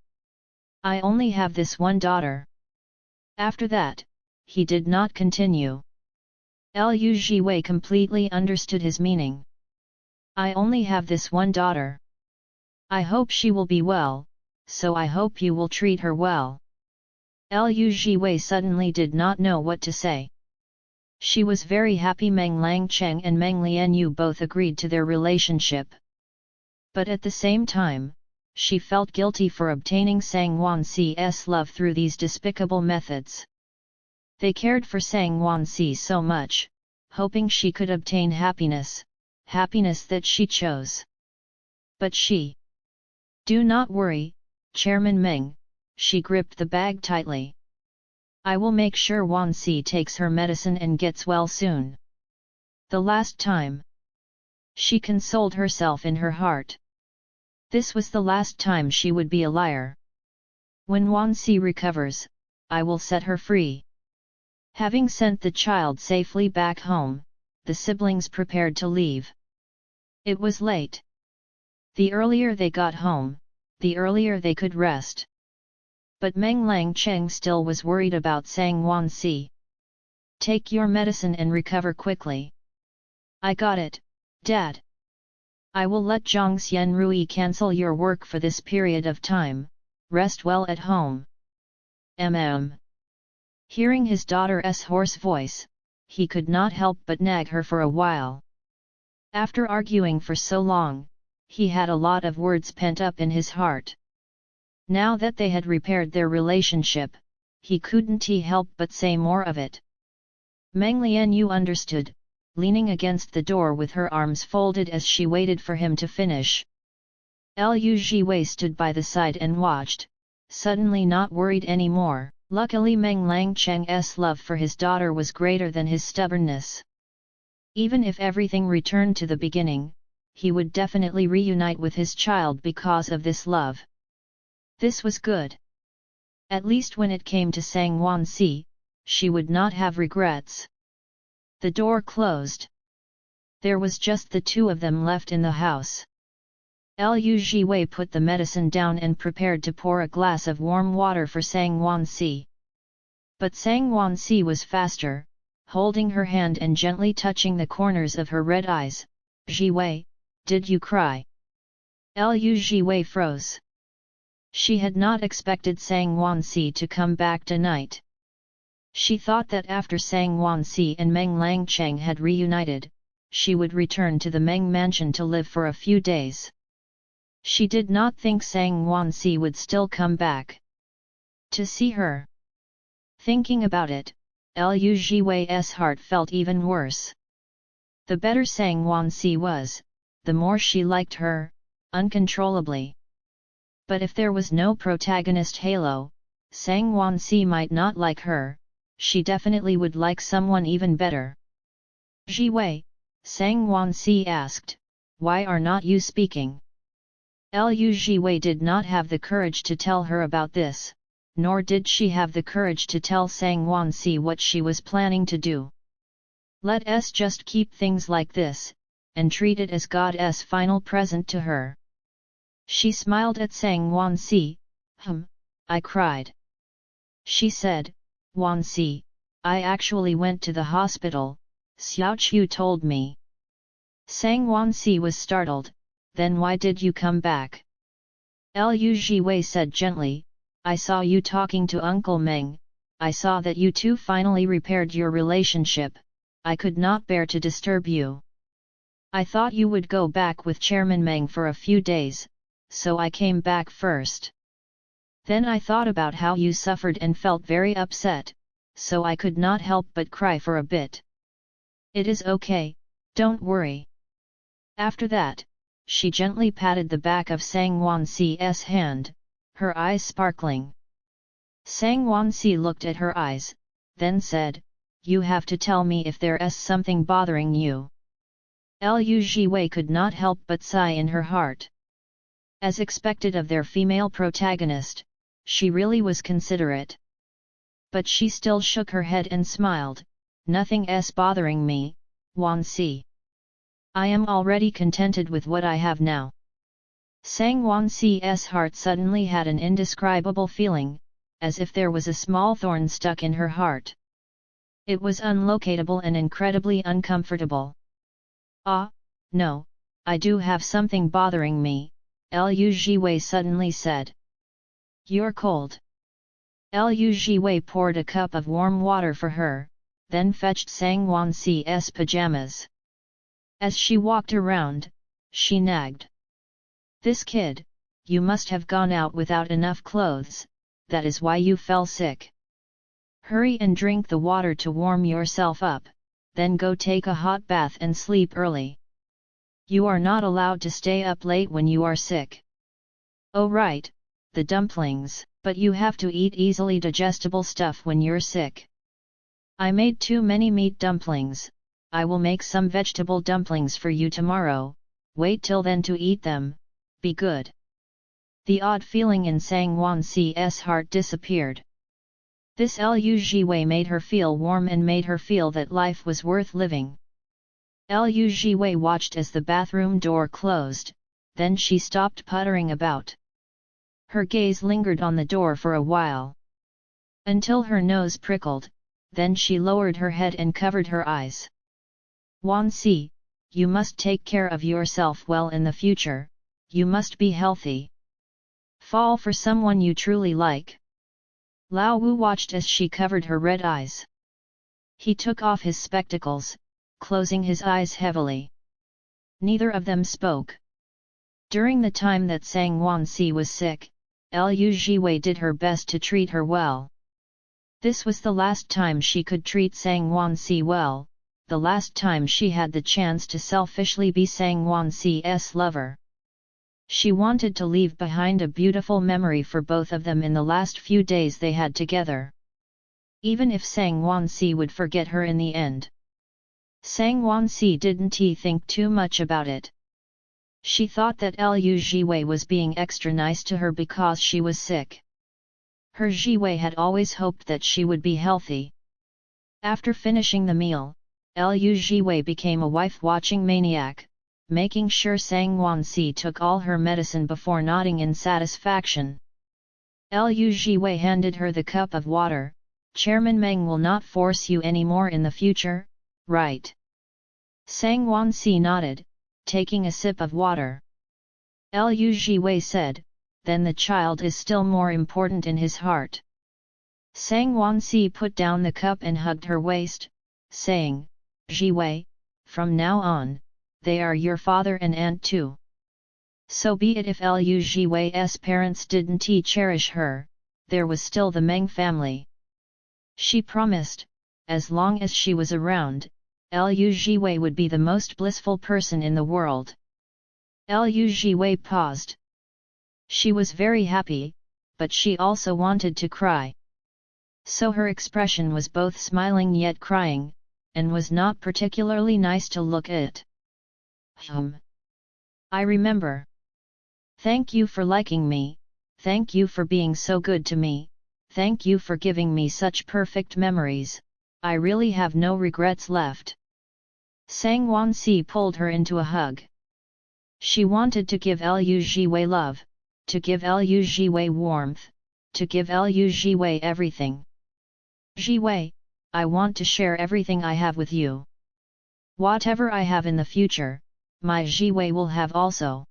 I only have this one daughter." After that, he did not continue. Liu Jiwei completely understood his meaning. "I only have this one daughter. I hope she will be well, so I hope you will treat her well." Liu Jiwei suddenly did not know what to say. She was very happy Meng Langcheng and Meng Lianyu both agreed to their relationship. But at the same time, she felt guilty for obtaining Sang Wansi's love through these despicable methods. They cared for Sang Wansi so much, hoping she could obtain happiness that she chose. But she. "Do not worry, Chairman Meng," she gripped the bag tightly. "I will make sure Wansi takes her medicine and gets well soon. The last time." She consoled herself in her heart. This was the last time she would be a liar. "When Wansi recovers, I will set her free." Having sent the child safely back home, the siblings prepared to leave. It was late. The earlier they got home, the earlier they could rest. But Meng Langcheng still was worried about Sang Wansi. "Take your medicine and recover quickly." "I got it, Dad. I will let Zhang Xianrui cancel your work for this period of time, rest well at home." Hearing his daughter's hoarse voice, he could not help but nag her for a while. After arguing for so long, he had a lot of words pent up in his heart. Now that they had repaired their relationship, he couldn't help but say more of it. Meng Lianyu understood, leaning against the door with her arms folded as she waited for him to finish. Liu Jiwei stood by the side and watched, suddenly not worried anymore. Luckily Meng Langcheng's love for his daughter was greater than his stubbornness. Even if everything returned to the beginning, he would definitely reunite with his child because of this love. This was good. At least when it came to Sang Wansi, she would not have regrets. The door closed. There was just the two of them left in the house. Liu Jiwei put the medicine down and prepared to pour a glass of warm water for Sang Wansi. But Sang Wansi was faster, holding her hand and gently touching the corners of her red eyes. "Jiwei, did you cry?" Liu Jiwei froze. She had not expected Sang Wansi to come back tonight. She thought that after Sang Wansi and Meng Langcheng had reunited, she would return to the Meng mansion to live for a few days. She did not think Sang Wansi would still come back to see her. Thinking about it, Liu Jiwei's heart felt even worse. The better Sang Wansi was, the more she liked her, uncontrollably. But if there was no protagonist halo, Sang Wansi might not like her, she definitely would like someone even better. "Jiwei," Sang Wansi asked, "why are not you speaking?" Liu Jiwei did not have the courage to tell her about this, nor did she have the courage to tell Sang Wansi what she was planning to do. Let's just keep things like this, and treat it as God's final present to her. She smiled at Sang Wansi. I cried." She said, "Wansi, I actually went to the hospital, Xiao Chu told me." Sang Wansi was startled, then why did you come back? Liu Jiwei said gently, I saw you talking to Uncle Meng, I saw that you two finally repaired your relationship, I could not bear to disturb you. I thought you would go back with Chairman Meng for a few days, so I came back first. Then I thought about how you suffered and felt very upset, so I could not help but cry for a bit. It is okay, don't worry. After that, she gently patted the back of Sang Wanxi's hand, her eyes sparkling. Sang Wanxi looked at her eyes, then said, You have to tell me if there's something bothering you. Liu Jiwei could not help but sigh in her heart. As expected of their female protagonist, she really was considerate. But she still shook her head and smiled, Nothing's bothering me, Wanxi. I am already contented with what I have now. Sang Wanxi's heart suddenly had an indescribable feeling, as if there was a small thorn stuck in her heart. It was unlocatable and incredibly uncomfortable. Ah, no, I do have something bothering me, Liu Jiwei suddenly said. You're cold. Liu Jiwei poured a cup of warm water for her, then fetched Sang Wanxi's pajamas. As she walked around, she nagged. This kid, you must have gone out without enough clothes, that is why you fell sick. Hurry and drink the water to warm yourself up, then go take a hot bath and sleep early. You are not allowed to stay up late when you are sick. Oh right, the dumplings, but you have to eat easily digestible stuff when you're sick. I made too many meat dumplings, I will make some vegetable dumplings for you tomorrow, wait till then to eat them, be good. The odd feeling in Sang Wanxi's heart disappeared. This Liu Jiwei made her feel warm and made her feel that life was worth living. Liu Jiwei watched as the bathroom door closed, then she stopped puttering about. Her gaze lingered on the door for a while. Until her nose prickled, then she lowered her head and covered her eyes. Wanxi, you must take care of yourself well in the future, you must be healthy. Fall for someone you truly like. Lao Wu watched as she covered her red eyes. He took off his spectacles, closing his eyes heavily. Neither of them spoke. During the time that Sang Wanxi was sick, Liu Jiwei did her best to treat her well. This was the last time she could treat Sang Wanxi well, the last time she had the chance to selfishly be Sang Wanxi's lover. She wanted to leave behind a beautiful memory for both of them in the last few days they had together. Even if Sang Wanxi would forget her in the end. Sang Wanxi didn't think too much about it. She thought that Liu Jiwei was being extra nice to her because she was sick. Her Jiwei had always hoped that she would be healthy. After finishing the meal, Liu Jiwei became a wife-watching maniac, making sure Sang Wanxi took all her medicine before nodding in satisfaction. Liu Jiwei handed her the cup of water. Chairman Meng will not force you anymore in the future, right? Sang Wanxi nodded, taking a sip of water. Liu Jiwei said, then the child is still more important in his heart. Sang Wanxi put down the cup and hugged her waist, saying, Jiwei, from now on, they are your father and aunt too. So be it. If Liu Jiwei's parents didn't cherish her, there was still the Meng family. She promised, as long as she was around, Liu Jiwei would be the most blissful person in the world. Liu Jiwei paused. She was very happy, but she also wanted to cry. So her expression was both smiling yet crying, and was not particularly nice to look at. I remember. Thank you for liking me, thank you for being so good to me, thank you for giving me such perfect memories, I really have no regrets left. Sang Wanxi pulled her into a hug. She wanted to give Liu Jiwei love, to give Liu Jiwei warmth, to give Liu Jiwei everything. Jiwei, I want to share everything I have with you. Whatever I have in the future, my Jiwei will have also.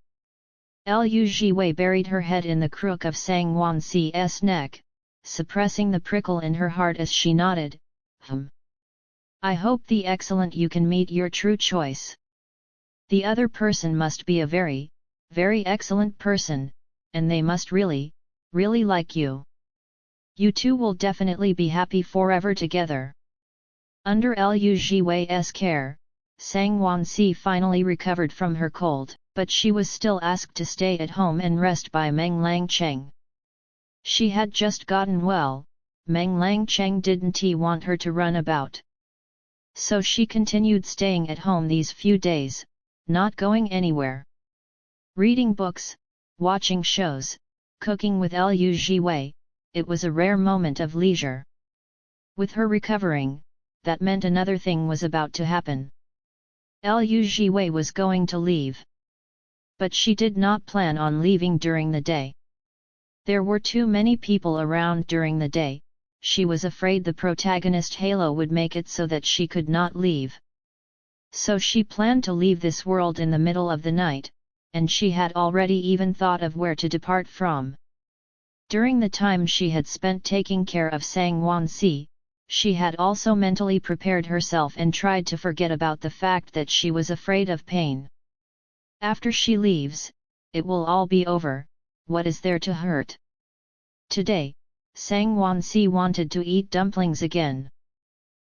Lu Jiwei buried her head in the crook of Sang Wanxi's neck, suppressing the prickle in her heart as she nodded, I hope the excellent you can meet your true choice. The other person must be a very, very excellent person, and they must really, really like you. You two will definitely be happy forever together. Under Lu Jiwei's care, Sang Wanxi finally recovered from her cold, but she was still asked to stay at home and rest by Meng Langcheng. She had just gotten well, Meng Langcheng didn't want her to run about. So she continued staying at home these few days, not going anywhere. Reading books, watching shows, cooking with Lu Jiwei, it was a rare moment of leisure. With her recovering, that meant another thing was about to happen. Lu Jiwei was going to leave. But she did not plan on leaving during the day. There were too many people around during the day, she was afraid the protagonist Halo would make it so that she could not leave. So she planned to leave this world in the middle of the night, and she had already even thought of where to depart from. During the time she had spent taking care of Sang Wanxi, she had also mentally prepared herself and tried to forget about the fact that she was afraid of pain. After she leaves, it will all be over, what is there to hurt? Today, Sang Wanxi wanted to eat dumplings again.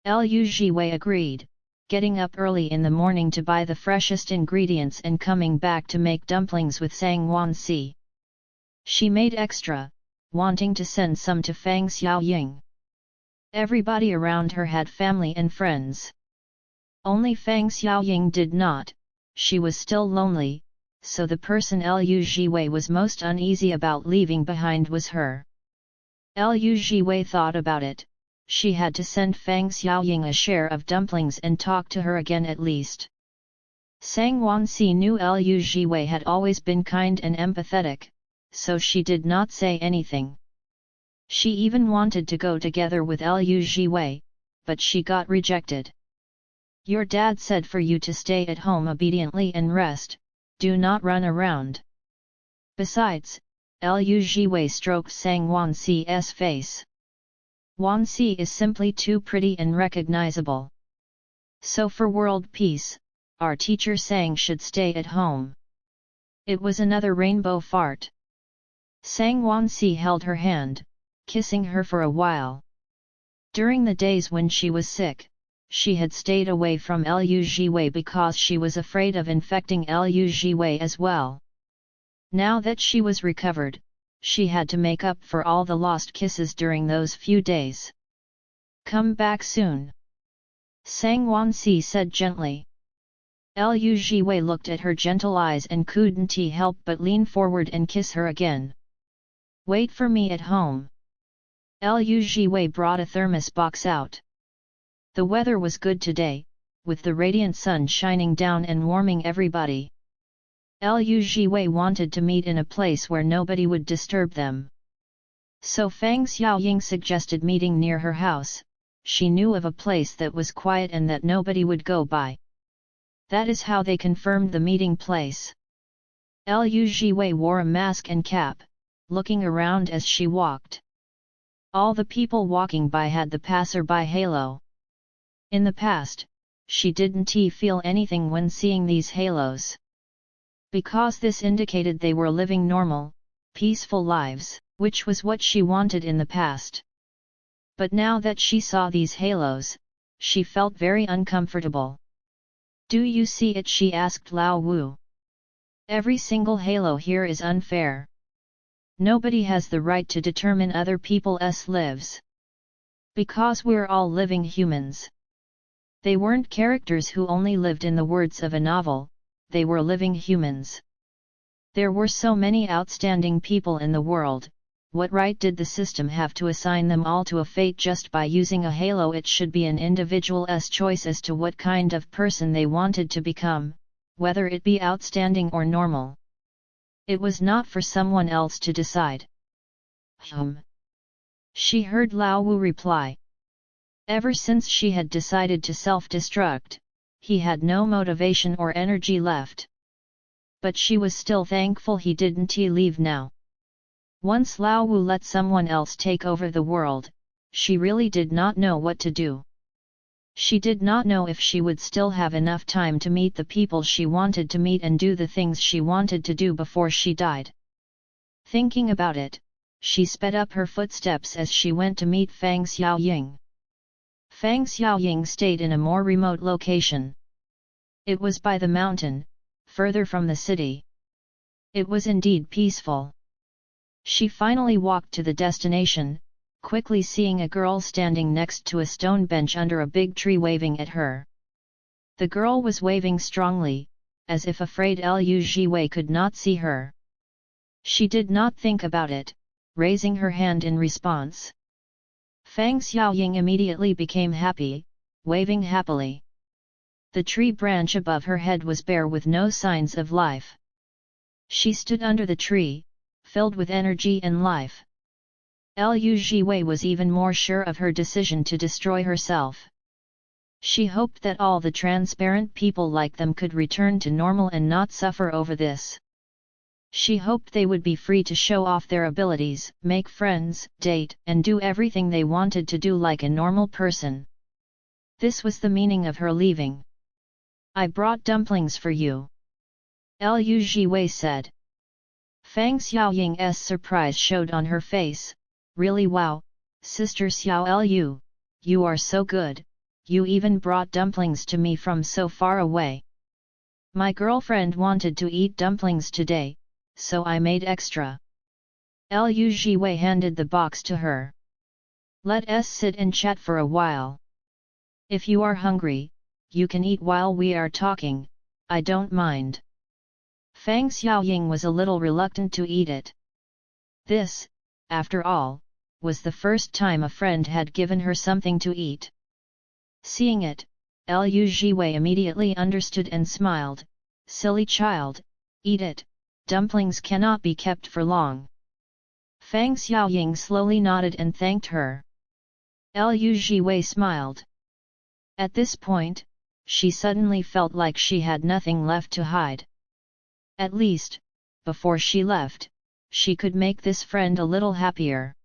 Lu Jiwei agreed, getting up early in the morning to buy the freshest ingredients and coming back to make dumplings with Sang Wanxi. She made extra, wanting to send some to Fang Xiaoying. Everybody around her had family and friends. Only Fang Xiaoying did not, she was still lonely, so the person Lu Jiwei was most uneasy about leaving behind was her. Lu Jiwei thought about it, she had to send Fang Xiaoying a share of dumplings and talk to her again at least. Sang Wanxi knew Lu Jiwei had always been kind and empathetic, so she did not say anything. She even wanted to go together with Lu Jiwei, but she got rejected. Your dad said for you to stay at home obediently and rest, do not run around. Besides, Lu Jiwei stroked Sang Wanxi's face. Wanxi is simply too pretty and recognizable. So for world peace, our teacher Sang should stay at home. It was another rainbow fart. Sang Wanxi held her hand, kissing her for a while. During the days when she was sick, she had stayed away from Lu Jiwei because she was afraid of infecting Lu Jiwei as well. Now that she was recovered, she had to make up for all the lost kisses during those few days. Come back soon, Sang Wanxi said gently. Lu Jiwei looked at her gentle eyes and couldn't help but lean forward and kiss her again. Wait for me at home. Lu Jiwei brought a thermos box out. The weather was good today, with the radiant sun shining down and warming everybody. Lu Jiwei wanted to meet in a place where nobody would disturb them. So Fang Xiaoying suggested meeting near her house. She knew of a place that was quiet and that nobody would go by. That is how they confirmed the meeting place. Lu Jiwei wore a mask and cap, looking around as she walked. All the people walking by had the passerby halo. In the past, she didn't feel anything when seeing these halos. Because this indicated they were living normal, peaceful lives, which was what she wanted in the past. But now that she saw these halos, she felt very uncomfortable. Do you see it? She asked Lao Wu. Every single halo here is unfair. Nobody has the right to determine other people's lives. Because we're all living humans. They weren't characters who only lived in the words of a novel, they were living humans. There were so many outstanding people in the world, what right did the system have to assign them all to a fate just by using a halo? It should be an individual's choice as to what kind of person they wanted to become, whether it be outstanding or normal. It was not for someone else to decide. She heard Lao Wu reply. Ever since she had decided to self-destruct, he had no motivation or energy left. But she was still thankful he didn't leave now. Once Lao Wu let someone else take over the world, she really did not know what to do. She did not know if she would still have enough time to meet the people she wanted to meet and do the things she wanted to do before she died. Thinking about it, she sped up her footsteps as she went to meet Fang Xiaoying. Fang Xiaoying stayed in a more remote location. It was by the mountain, further from the city. It was indeed peaceful. She finally walked to the destination, quickly seeing a girl standing next to a stone bench under a big tree waving at her. The girl was waving strongly, as if afraid Lu Jiwei could not see her. She did not think about it, raising her hand in response. Fang Xiaoying immediately became happy, waving happily. The tree branch above her head was bare with no signs of life. She stood under the tree, filled with energy and life. Lu Jiwei was even more sure of her decision to destroy herself. She hoped that all the transparent people like them could return to normal and not suffer over this. She hoped they would be free to show off their abilities, make friends, date, and do everything they wanted to do like a normal person. This was the meaning of her leaving. "I brought dumplings for you," Lu Jiwei said. Fang Xiaoying's surprise showed on her face. "Really, wow, Sister Xiao Lu, you are so good, you even brought dumplings to me from so far away. My girlfriend wanted to eat dumplings today, so I made extra." Lu Jiwei handed the box to her. "Let us sit and chat for a while. If you are hungry, you can eat while we are talking, I don't mind." Fang Xiaoying was a little reluctant to eat it. This, after all, was the first time a friend had given her something to eat. Seeing it, Lu Jiwei immediately understood and smiled. "Silly child, eat it, dumplings cannot be kept for long." Fang Xiaoying slowly nodded and thanked her. Lu Jiwei smiled. At this point, she suddenly felt like she had nothing left to hide. At least, before she left, she could make this friend a little happier.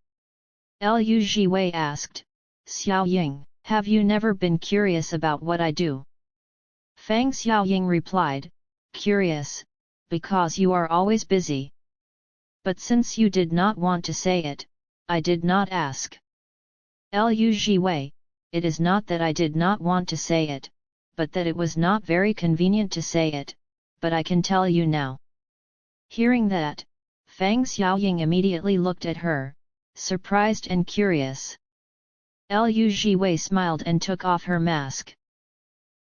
Lu Jiwei asked, "Xiaoying, have you never been curious about what I do?" Fang Xiaoying replied, "Curious, because you are always busy. But since you did not want to say it, I did not ask." Lu Jiwei, "It is not that I did not want to say it, but that it was not very convenient to say it, but I can tell you now." Hearing that, Fang Xiaoying immediately looked at her, surprised and curious. Lu Jiwei smiled and took off her mask.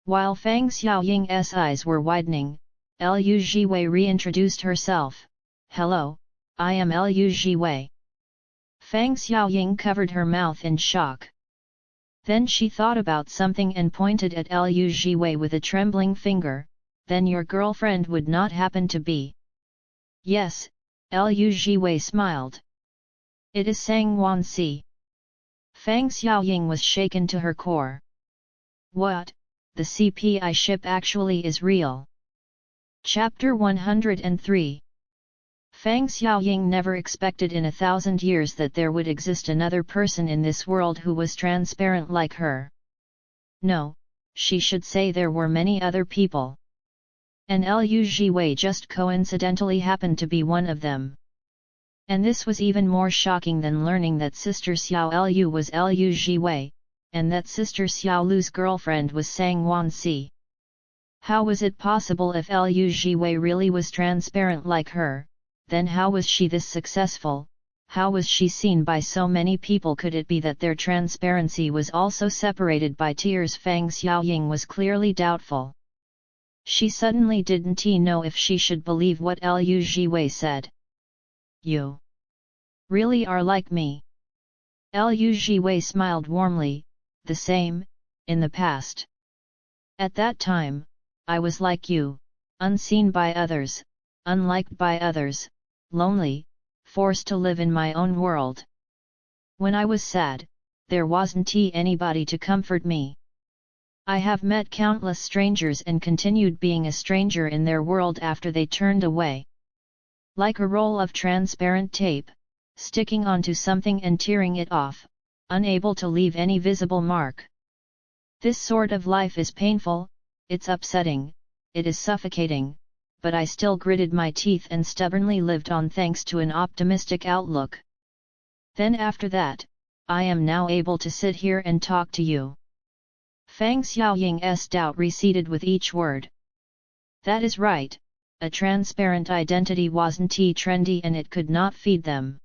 While Fang Xiaoying's eyes were widening, Lu Jiwei reintroduced herself. "Hello, I am Lu Jiwei." Fang Xiaoying covered her mouth in shock. Then she thought about something and pointed at Lu Jiwei with a trembling finger. "Then your girlfriend would not happen to be?" "Yes," Lu Jiwei smiled. "It is Sang Wanxi." Fang Xiaoying was shaken to her core. "What, the CPI ship actually is real?" Chapter 103. Fang Xiaoying never expected in 1,000 years that there would exist another person in this world who was transparent like her. No, she should say there were many other people. And Lu Jiwei just coincidentally happened to be one of them. And this was even more shocking than learning that Sister Xiao Lu was Lu Jiwei, and that Sister Xiao Lu's girlfriend was Sang Wanxi. How was it possible if Lu Jiwei really was transparent like her? Then how was she this successful? How was she seen by so many people? Could it be that their transparency was also separated by tears? Fang Xiaoying was clearly doubtful. She suddenly didn't know if she should believe what Lu Jiwei said. "You really are like me." Lu Jiwei smiled warmly. "The same, in the past. At that time, I was like you, unseen by others, unliked by others, lonely, forced to live in my own world. When I was sad, there wasn't anybody to comfort me. I have met countless strangers and continued being a stranger in their world after they turned away. Like a roll of transparent tape, sticking onto something and tearing it off, unable to leave any visible mark. This sort of life is painful, it's upsetting, it is suffocating, but I still gritted my teeth and stubbornly lived on thanks to an optimistic outlook. Then after that, I am now able to sit here and talk to you. Fang Xiaoying's doubt receded with each word. That is right, a transparent identity wasn't trendy and it could not feed them.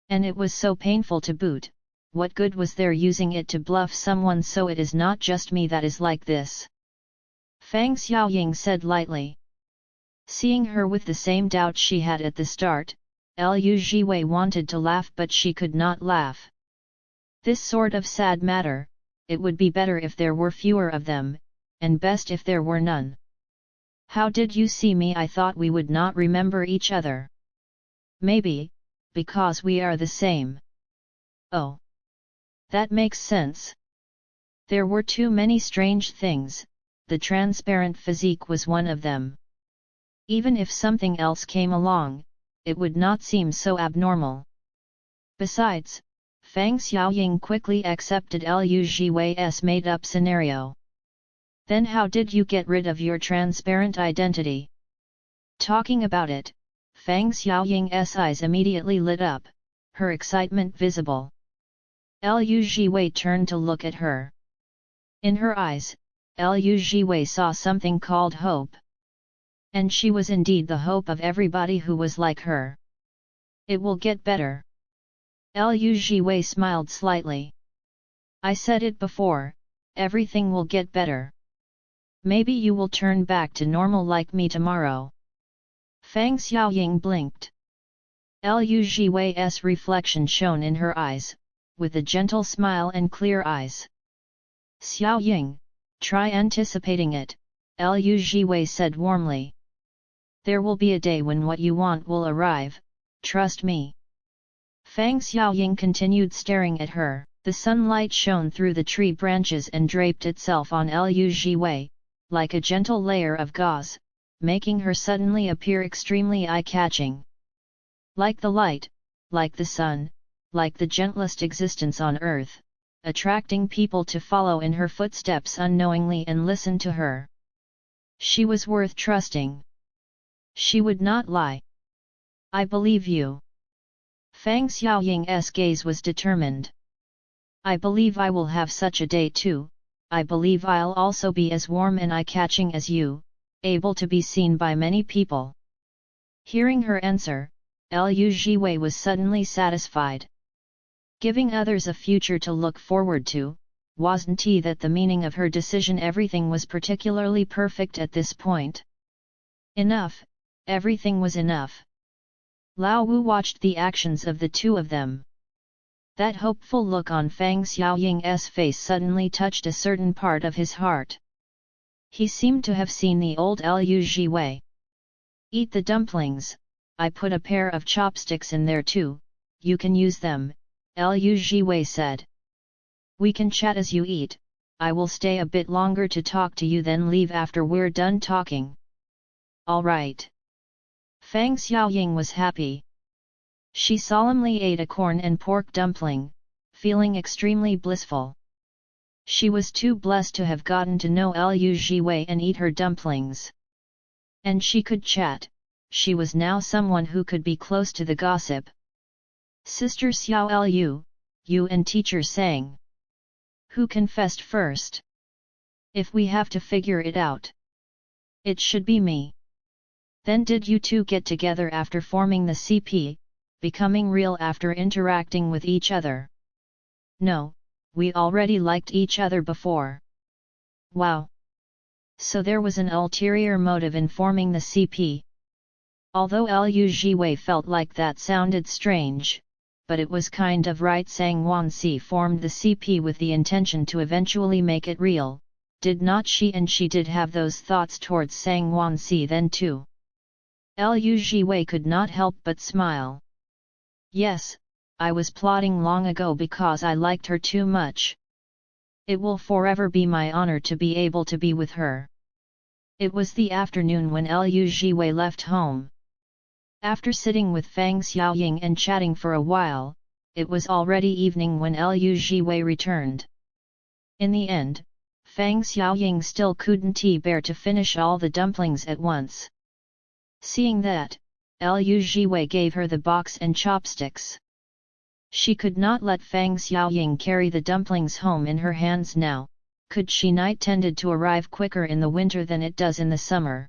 And it was so painful to boot, what good was there using it to bluff someone? So it is not just me that is like this. Fang Xiaoying said lightly. Seeing her with the same doubt she had at the start, Liu Jiwei wanted to laugh but she could not laugh. This sort of sad matter, it would be better if there were fewer of them, and best if there were none. How did you see me? I thought we would not remember each other. Maybe, because we are the same. Oh. That makes sense. There were too many strange things, the transparent physique was one of them. Even if something else came along, it would not seem so abnormal. Besides, Fang Xiaoying quickly accepted Liu Jiwei's made-up scenario. Then how did you get rid of your transparent identity? Talking about it, Fang Xiaoying's eyes immediately lit up, her excitement visible. Liu Jiwei turned to look at her. In her eyes, Liu Jiwei saw something called hope. And she was indeed the hope of everybody who was like her. It will get better. Liu Jiwei smiled slightly. I said it before, everything will get better. Maybe you will turn back to normal like me tomorrow. Fang Xiaoying blinked. Liu Jiwei's reflection shone in her eyes, with a gentle smile and clear eyes. Xiaoying, try anticipating it, Liu Jiwei said warmly. There will be a day when what you want will arrive, trust me. Fang Xiaoying continued staring at her. The sunlight shone through the tree branches and draped itself on Liu Jiwei, like a gentle layer of gauze, making her suddenly appear extremely eye-catching. Like the light, like the sun, like the gentlest existence on earth, attracting people to follow in her footsteps unknowingly and listen to her. She was worth trusting. She would not lie. I believe you. Fang Xiaoying's gaze was determined. I believe I will have such a day too. I believe I'll also be as warm and eye-catching as you, able to be seen by many people. Hearing her answer, Liu Jiwei was suddenly satisfied. Giving others a future to look forward to, wasn't that the meaning of her decision? Everything was particularly perfect at this point. Enough, everything was enough. Lao Wu watched the actions of the two of them. That hopeful look on Fang Xiaoying's face suddenly touched a certain part of his heart. He seemed to have seen the old Liu Jiwei. Eat the dumplings, I put a pair of chopsticks in there too, you can use them, Liu Jiwei said. We can chat as you eat, I will stay a bit longer to talk to you then leave after we're done talking. Alright. Fang Xiaoying was happy. She solemnly ate a corn and pork dumpling, feeling extremely blissful. She was too blessed to have gotten to know Liu Jiwei and eat her dumplings. And she could chat, she was now someone who could be close to the gossip. Sister Xiao Liu, you and teacher sang. Who confessed first? If we have to figure it out, it should be me. Then did you two get together after forming the CP, becoming real after interacting with each other? No, we already liked each other before. Wow! So there was an ulterior motive in forming the CP. Although Liu Jiwei felt like that sounded strange, but it was kind of right. Sang Wanxi formed the CP with the intention to eventually make it real, did not she? And she did have those thoughts towards Sang Wanxi then too. Liu Jiwei could not help but smile. Yes, I was plotting long ago because I liked her too much. It will forever be my honor to be able to be with her. It was the afternoon when Liu Jiwei left home. After sitting with Fang Xiaoying and chatting for a while, it was already evening when Liu Jiwei returned. In the end, Fang Xiaoying still couldn't bear to finish all the dumplings at once. Seeing that, Liu Jiwei gave her the box and chopsticks. She could not let Fang Xiaoying carry the dumplings home in her hands now. Could she? Night tended to arrive quicker in the winter than it does in the summer.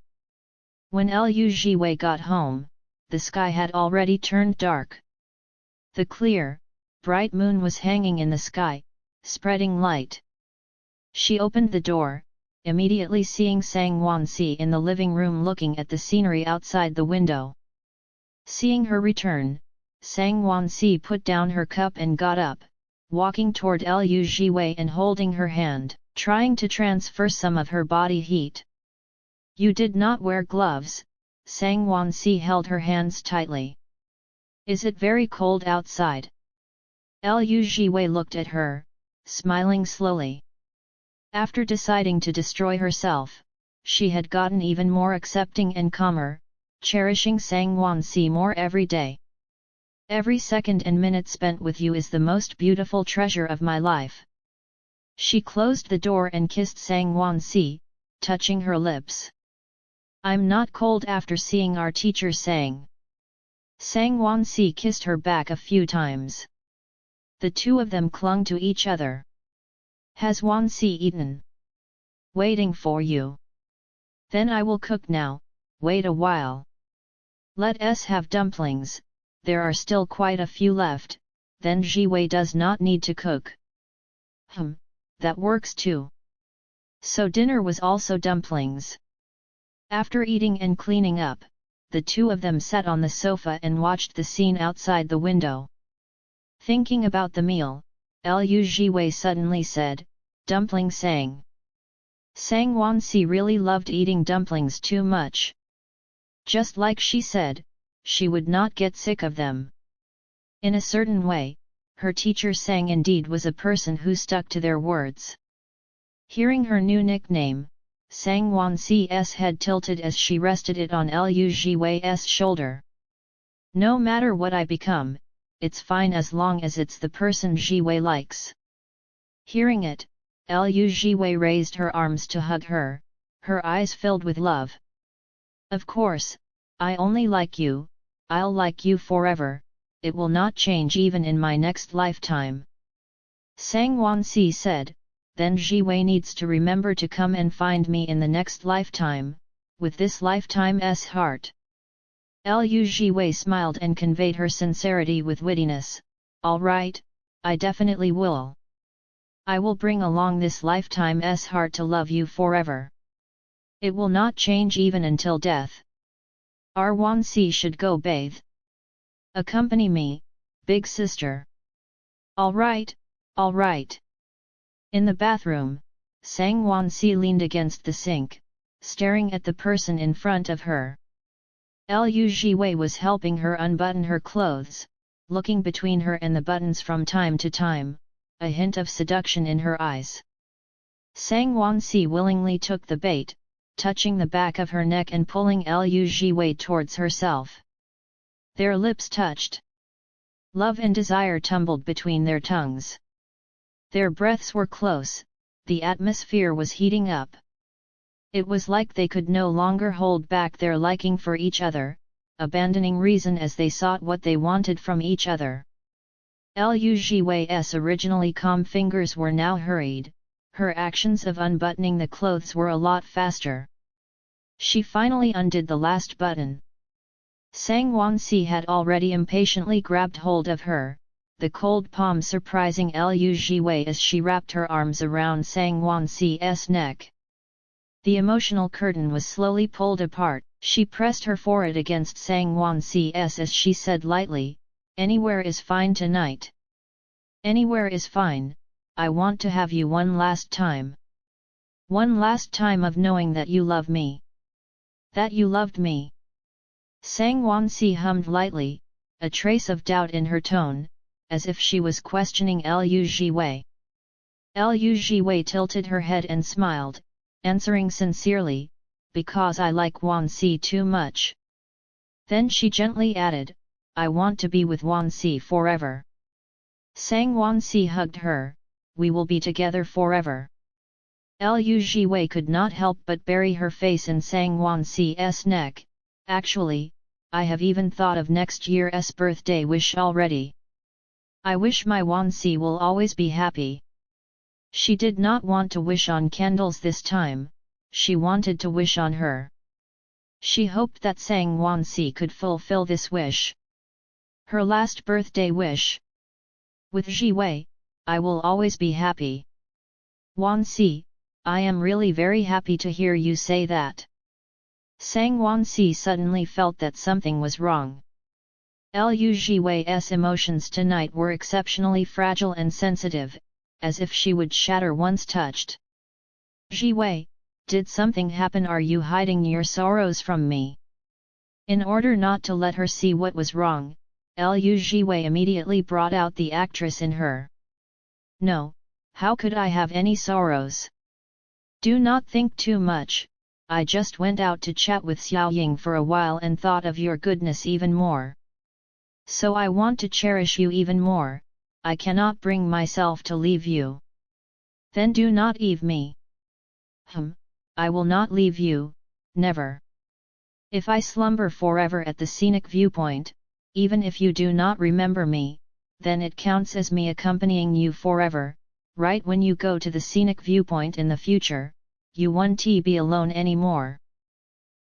When Liu Jiwei got home, the sky had already turned dark. The clear, bright moon was hanging in the sky, spreading light. She opened the door, immediately seeing Sang Wansi in the living room looking at the scenery outside the window. Seeing her return, Sang Wansi put down her cup and got up, walking toward Liu Jiwei and holding her hand, trying to transfer some of her body heat. "You did not wear gloves." Sang Wansi held her hands tightly. "Is it very cold outside?" Liu Jiwei looked at her, smiling slowly. After deciding to destroy herself, she had gotten even more accepting and calmer, cherishing Sang Wansi more every day. "Every second and minute spent with you is the most beautiful treasure of my life." She closed the door and kissed Sang Wansi, touching her lips. "I'm not cold after seeing our teacher Sang." Sang Wansi kissed her back a few times. The two of them clung to each other. "Has Wansi eaten?" "Waiting for you." "Then I will cook now, wait a while." "Let us have dumplings, there are still quite a few left, then Jiwei does not need to cook." That works too." So dinner was also dumplings. After eating and cleaning up, the two of them sat on the sofa and watched the scene outside the window. Thinking about the meal, Liu Jiwei suddenly said, "Dumpling Sang." Sang Wansi really loved eating dumplings too much. Just like she said, she would not get sick of them. In a certain way, her teacher Sang indeed was a person who stuck to their words. Hearing her new nickname, Sang Wansi's head tilted as she rested it on Liu Jiwei's shoulder. "No matter what I become, it's fine as long as it's the person Jiwei likes." Hearing it, Liu Jiwei raised her arms to hug her, her eyes filled with love. "Of course, I only like you, I'll like you forever, it will not change even in my next lifetime." Sang Wansi said, "Then Jiwei needs to remember to come and find me in the next lifetime, with this lifetime's heart." Liu Jiwei smiled and conveyed her sincerity with wittiness. "All right, I definitely will. I will bring along this lifetime's heart to love you forever. It will not change even until death. Our Wansi should go bathe. Accompany me, big sister." "All right, all right." In the bathroom, Sang Wansi leaned against the sink, staring at the person in front of her. Liu Jiwei was helping her unbutton her clothes, looking between her and the buttons from time to time, a hint of seduction in her eyes. Sang Wansi willingly took the bait, touching the back of her neck and pulling Liu Jiwei towards herself. Their lips touched. Love and desire tumbled between their tongues. Their breaths were close, the atmosphere was heating up. It was like they could no longer hold back their liking for each other, abandoning reason as they sought what they wanted from each other. Liu Jiwei's originally calm fingers were now hurried, her actions of unbuttoning the clothes were a lot faster. She finally undid the last button. Sang Wansi had already impatiently grabbed hold of her, the cold palm surprising Liu Jiwei as she wrapped her arms around Sang Wansi's neck. The emotional curtain was slowly pulled apart. She pressed her forehead against Sang Wansi's as she said lightly, "Anywhere is fine tonight. Anywhere is fine, I want to have you one last time. One last time of knowing that you love me. That you loved me." Sang Wansi hummed lightly, a trace of doubt in her tone, as if she was questioning Liu Jiwei. Lu Jiwei tilted her head and smiled, answering sincerely, because I like Wan Si too much. Then she gently added, I want to be with Wan Si forever. Sang Wan Si hugged her, we will be together forever. Lu Jiwei could not help but bury her face in Sang Wan Si's neck. Actually, I have even thought of next year's birthday wish already. I wish my Wan Si will always be happy. She did not want to wish on candles this time, she wanted to wish on her. She hoped that Sang Wan Si could fulfill this wish. Her last birthday wish. With Jiwei, I will always be happy. Wan Si, I am really very happy to hear you say that. Sang Wan Si suddenly felt that something was wrong. Lu Jiwei's emotions tonight were exceptionally fragile and sensitive, as if she would shatter once touched. Jiwei, did something happen? Are you hiding your sorrows from me? In order not to let her see what was wrong, Lu Jiwei immediately brought out the actress in her. No, how could I have any sorrows? Do not think too much, I just went out to chat with Xiao Ying for a while and thought of your goodness even more. So I want to cherish you even more, I cannot bring myself to leave you. Then do not leave me. I will not leave you, never. If I slumber forever at the scenic viewpoint, even if you do not remember me, then it counts as me accompanying you forever. Right when you go to the scenic viewpoint in the future, you won't be alone anymore.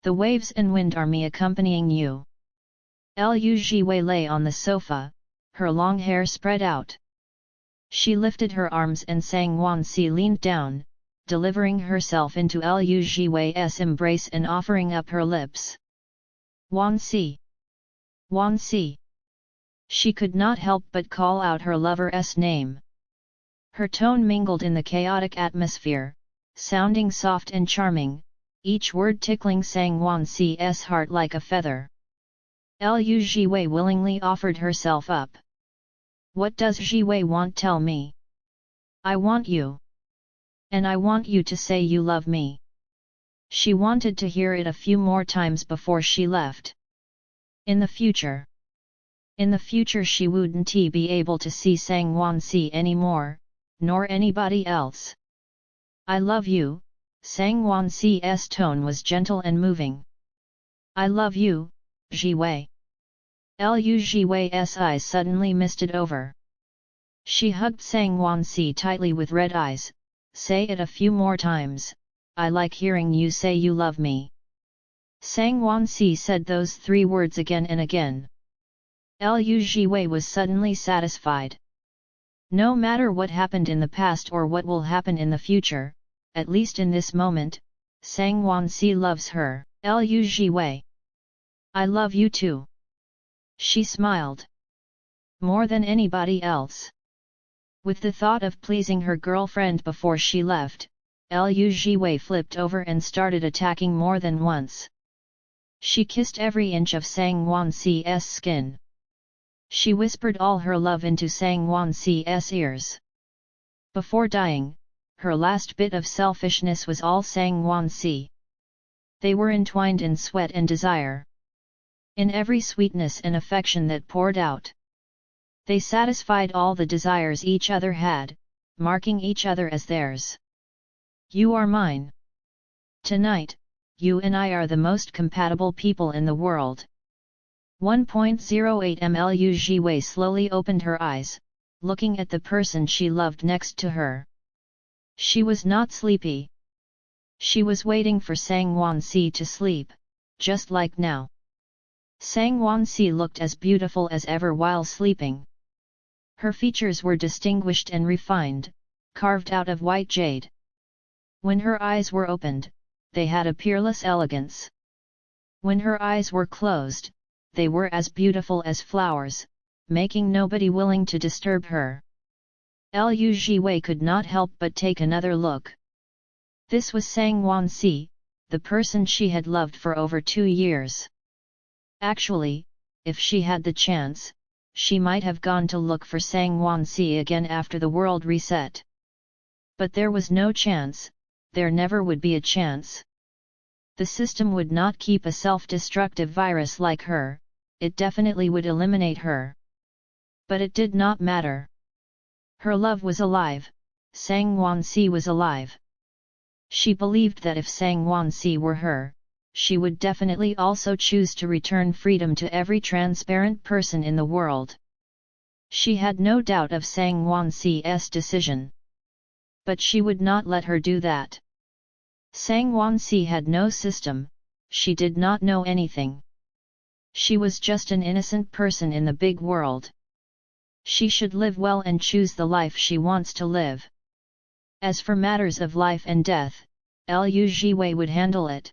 The waves and wind are me accompanying you. Lu Jiwei lay on the sofa, her long hair spread out. She lifted her arms and Sang Wan Si leaned down, delivering herself into Lu Jiwei's embrace and offering up her lips. Wan Si! Wan Si! She could not help but call out her lover's name. Her tone mingled in the chaotic atmosphere, sounding soft and charming, each word tickling Sang Wan Si's heart like a feather. Lu Jiwei willingly offered herself up. What does Jiwei want? Tell me. I want you. And I want you to say you love me. She wanted to hear it a few more times before she left. In the future. In the future she wouldn't be able to see Sang Wan Si anymore, nor anybody else. I love you, Sang Wan Si's tone was gentle and moving. I love you, Jiwei. Lu Jiwei's eyes suddenly misted over. She hugged Sang Wan Si tightly with red eyes. Say it a few more times, I like hearing you say you love me. Sang Wan Si said those 3 words again and again. Lu Jiwei was suddenly satisfied. No matter what happened in the past or what will happen in the future, at least in this moment, Sang Wan Si loves her. Lu Jiwei. I love you too. She smiled. More than anybody else. With the thought of pleasing her girlfriend before she left, Lu Jiwei flipped over and started attacking more than once. She kissed every inch of Sang Wan Si's skin. She whispered all her love into Sang Wan Si's ears. Before dying, her last bit of selfishness was all Sang Wan Si. They were entwined in sweat and desire. In every sweetness and affection that poured out. They satisfied all the desires each other had, marking each other as theirs. You are mine. Tonight, you and I are the most compatible people in the world. 1.08 Lu Jiwei slowly opened her eyes, looking at the person she loved next to her. She was not sleepy. She was waiting for Sang Wan Si to sleep, just like now. Sang Wan Si looked as beautiful as ever while sleeping. Her features were distinguished and refined, carved out of white jade. When her eyes were opened, they had a peerless elegance. When her eyes were closed, they were as beautiful as flowers, making nobody willing to disturb her. Lu Jiwei could not help but take another look. This was Sang Wan Si, the person she had loved for over 2 years. Actually, if she had the chance, she might have gone to look for Sang Wan Si again after the world reset. But there was no chance, there never would be a chance. The system would not keep a self-destructive virus like her, it definitely would eliminate her. But it did not matter. Her love was alive, Sang Wansi was alive. She believed that if Sang Wansi were her, she would definitely also choose to return freedom to every transparent person in the world. She had no doubt of Sang Wansi's decision. But she would not let her do that. Sang Wansi had no system, she did not know anything. She was just an innocent person in the big world. She should live well and choose the life she wants to live. As for matters of life and death, Liu Jiwei would handle it.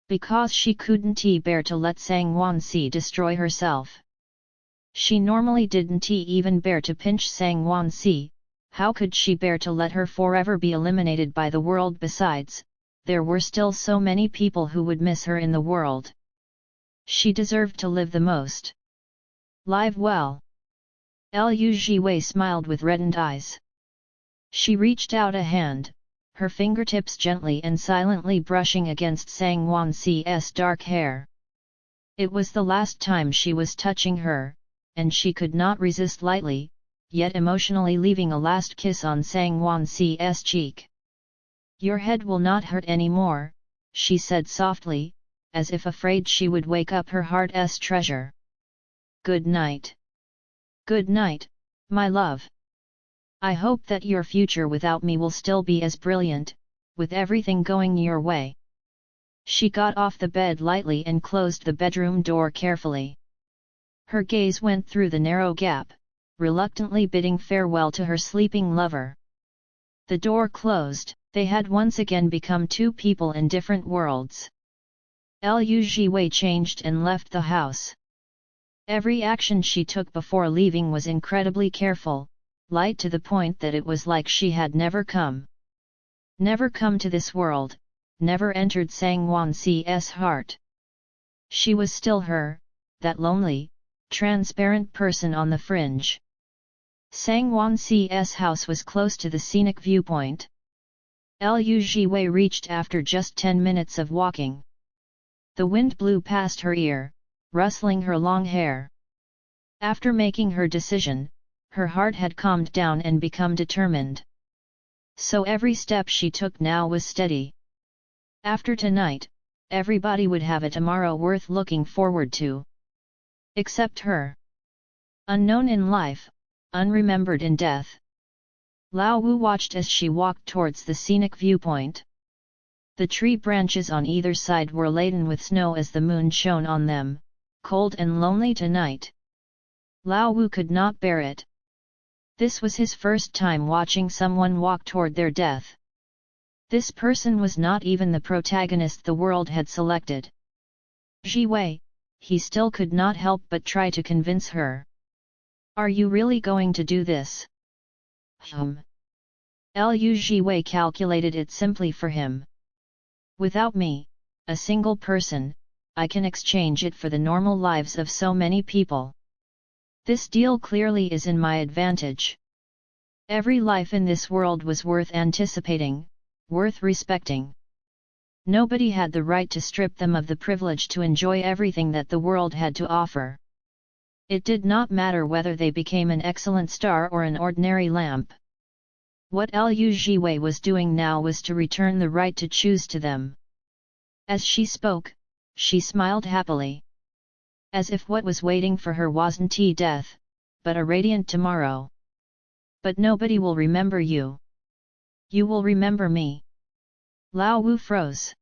Because she couldn't bear to let Sang Wansi destroy herself. She normally didn't even bear to pinch Sang Wansi, how could she bear to let her forever be eliminated by the world? Besides, there were still so many people who would miss her in the world. She deserved to live the most. Live well. Liu Jiwei smiled with reddened eyes. She reached out a hand, her fingertips gently and silently brushing against Sang Wansi's dark hair. It was the last time she was touching her, and she could not resist lightly, yet emotionally leaving a last kiss on Sang Wansi's cheek. "Your head will not hurt anymore," she said softly, as if afraid she would wake up her heart's treasure. "Good night." "Good night, my love. I hope that your future without me will still be as brilliant, with everything going your way." She got off the bed lightly and closed the bedroom door carefully. Her gaze went through the narrow gap, reluctantly bidding farewell to her sleeping lover. The door closed, they had once again become two people in different worlds. Liu Jiwei changed and left the house. Every action she took before leaving was incredibly careful, light to the point that it was like she had never come to this world, never entered Sang Wansi's heart. She was still her, that lonely, transparent person on the fringe. Sang Wansi's house was close to the scenic viewpoint. Liu Jiwei reached after just 10 minutes of walking. The wind blew past her ear, rustling her long hair. After making her decision, her heart had calmed down and become determined. So every step she took now was steady. After tonight, everybody would have a tomorrow worth looking forward to. Except her. Unknown in life, unremembered in death. Lao Wu watched as she walked towards the scenic viewpoint. The tree branches on either side were laden with snow as the moon shone on them, cold and lonely tonight. Lao Wu could not bear it. This was his first time watching someone walk toward their death. This person was not even the protagonist the world had selected. Jiwei, he still could not help but try to convince her. "Are you really going to do this?" Liu Jiwei calculated it simply for him. "Without me, a single person, I can exchange it for the normal lives of so many people. This deal clearly is in my advantage. Every life in this world was worth anticipating, worth respecting. Nobody had the right to strip them of the privilege to enjoy everything that the world had to offer. It did not matter whether they became an excellent star or an ordinary lamp. What Liu Jiwei was doing now was to return the right to choose to them." As she spoke, she smiled happily. As if what was waiting for her wasn't death, but a radiant tomorrow. "But nobody will remember you. You will remember me." Lao Wu froze.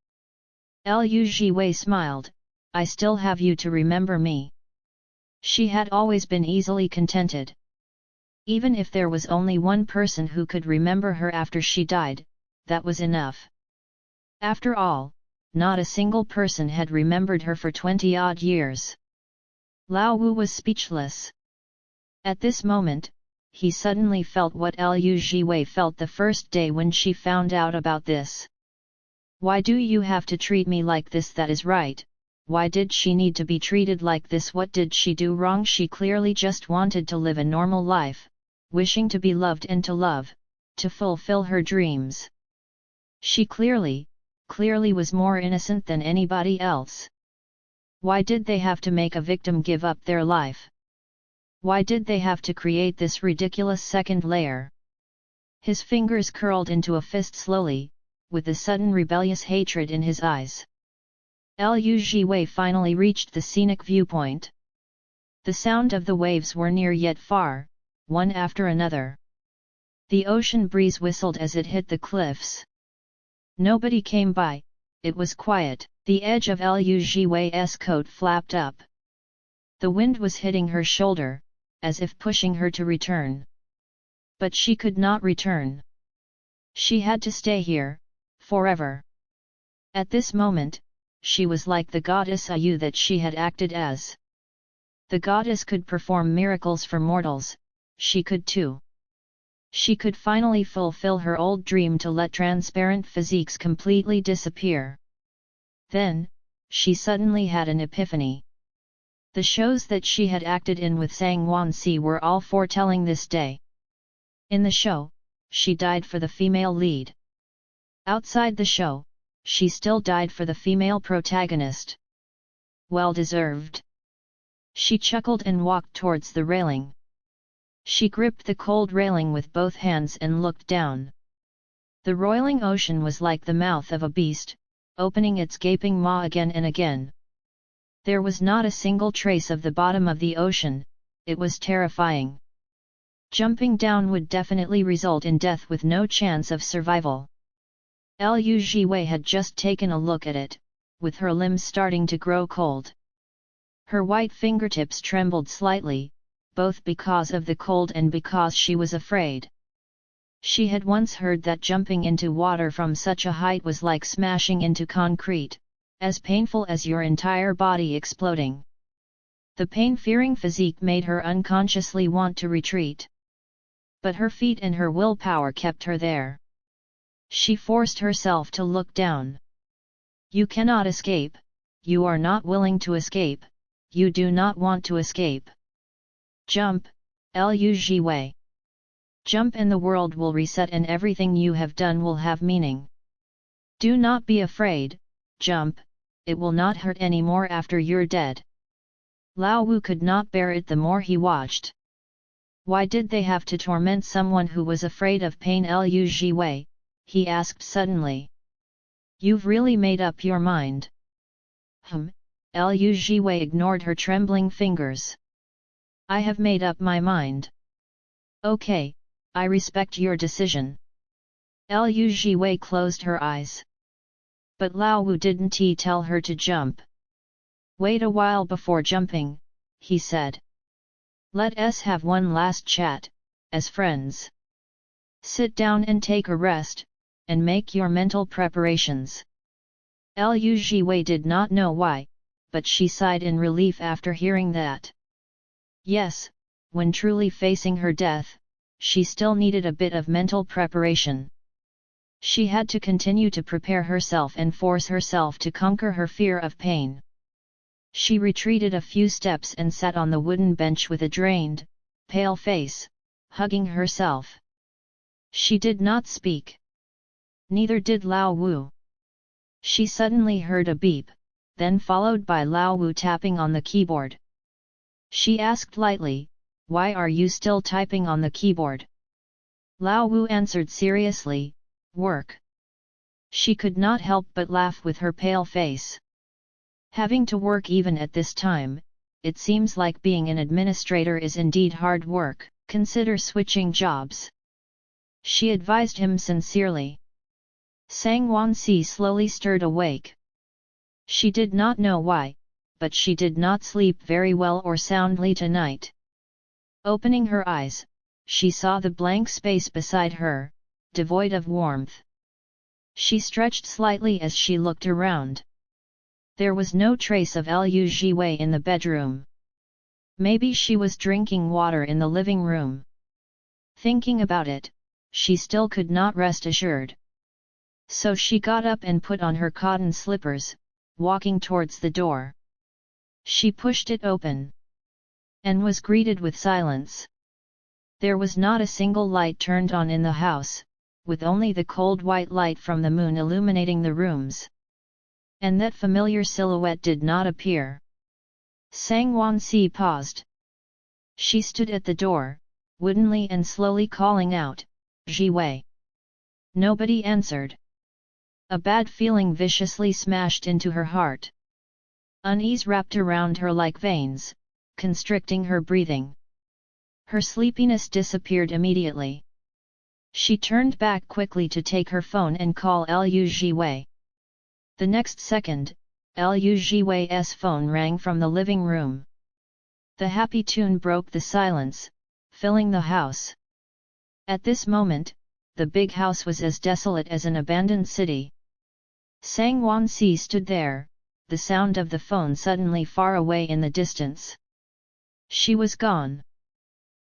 Liu Jiwei smiled, "I still have you to remember me." She had always been easily contented. Even if there was only one person who could remember her after she died, that was enough. After all, not a single person had remembered her for 20-odd years. Lao Wu was speechless. At this moment, he suddenly felt what Liu Jiwei felt the first day when she found out about this. "Why do you have to treat me like this? That is right. Why did she need to be treated like this? What did she do wrong?" She clearly just wanted to live a normal life, wishing to be loved and to love, to fulfill her dreams. She clearly was more innocent than anybody else. Why did they have to make a victim give up their life? Why did they have to create this ridiculous second layer? His fingers curled into a fist slowly, with a sudden rebellious hatred in his eyes. Liu Jiwei finally reached the scenic viewpoint. The sound of the waves were near yet far, one after another. The ocean breeze whistled as it hit the cliffs. Nobody came by, it was quiet. The edge of Liu Jiwei's coat flapped up. The wind was hitting her shoulder, as if pushing her to return. But she could not return. She had to stay here, forever. At this moment, she was like the goddess Ayu that she had acted as. The goddess could perform miracles for mortals, she could too. She could finally fulfill her old dream to let transparent physiques completely disappear. Then, she suddenly had an epiphany. The shows that she had acted in with Zhang Wansi were all foretelling this day. In the show, she died for the female lead. Outside the show, she still died for the female protagonist. Well deserved. She chuckled and walked towards the railing. She gripped the cold railing with both hands and looked down. The roiling ocean was like the mouth of a beast, opening its gaping maw again and again. There was not a single trace of the bottom of the ocean, it was terrifying. Jumping down would definitely result in death with no chance of survival. Liu Jiwei had just taken a look at it, with her limbs starting to grow cold. Her white fingertips trembled slightly, both because of the cold and because she was afraid. She had once heard that jumping into water from such a height was like smashing into concrete, as painful as your entire body exploding. The pain-fearing physique made her unconsciously want to retreat. But her feet and her willpower kept her there. She forced herself to look down. You cannot escape, you are not willing to escape, you do not want to escape. Jump, Liu Jiwei. Jump and the world will reset and everything you have done will have meaning. Do not be afraid, jump, it will not hurt anymore after you're dead. Lao Wu could not bear it the more he watched. Why did they have to torment someone who was afraid of pain? Liu Jiwei, he asked suddenly. You've really made up your mind. Liu Jiwei ignored her trembling fingers. I have made up my mind. Okay, I respect your decision. Liu Jiwei closed her eyes. But Lao Wu didn't tell her to jump. Wait a while before jumping, he said. Let us have one last chat, as friends. Sit down and take a rest, and make your mental preparations. Liu Jiwei did not know why, but she sighed in relief after hearing that. Yes, when truly facing her death, she still needed a bit of mental preparation. She had to continue to prepare herself and force herself to conquer her fear of pain. She retreated a few steps and sat on the wooden bench with a drained, pale face, hugging herself. She did not speak. Neither did Lao Wu. She suddenly heard a beep, then followed by Lao Wu tapping on the keyboard. She asked lightly, "Why are you still typing on the keyboard?" Lao Wu answered seriously, "Work." She could not help but laugh with her pale face. Having to work even at this time, it seems like being an administrator is indeed hard work. Consider switching jobs. She advised him sincerely. Zhang Wansi slowly stirred awake. She did not know why, but she did not sleep very well or soundly tonight. Opening her eyes, she saw the blank space beside her, devoid of warmth. She stretched slightly as she looked around. There was no trace of Liu Jiwei in the bedroom. Maybe she was drinking water in the living room. Thinking about it, she still could not rest assured. So she got up and put on her cotton slippers, walking towards the door. She pushed it open, and was greeted with silence. There was not a single light turned on in the house, with only the cold white light from the moon illuminating the rooms. And that familiar silhouette did not appear. Sang Wansi paused. She stood at the door, woodenly and slowly calling out, "Ji Wei." Nobody answered. A bad feeling viciously smashed into her heart. Unease wrapped around her like veins, constricting her breathing. Her sleepiness disappeared immediately. She turned back quickly to take her phone and call Lu Jiwei. The next second, Lu Jiwei's phone rang from the living room. The happy tune broke the silence, filling the house. At this moment, the big house was as desolate as an abandoned city. Sang Wansi stood there, the sound of the phone suddenly far away in the distance. She was gone.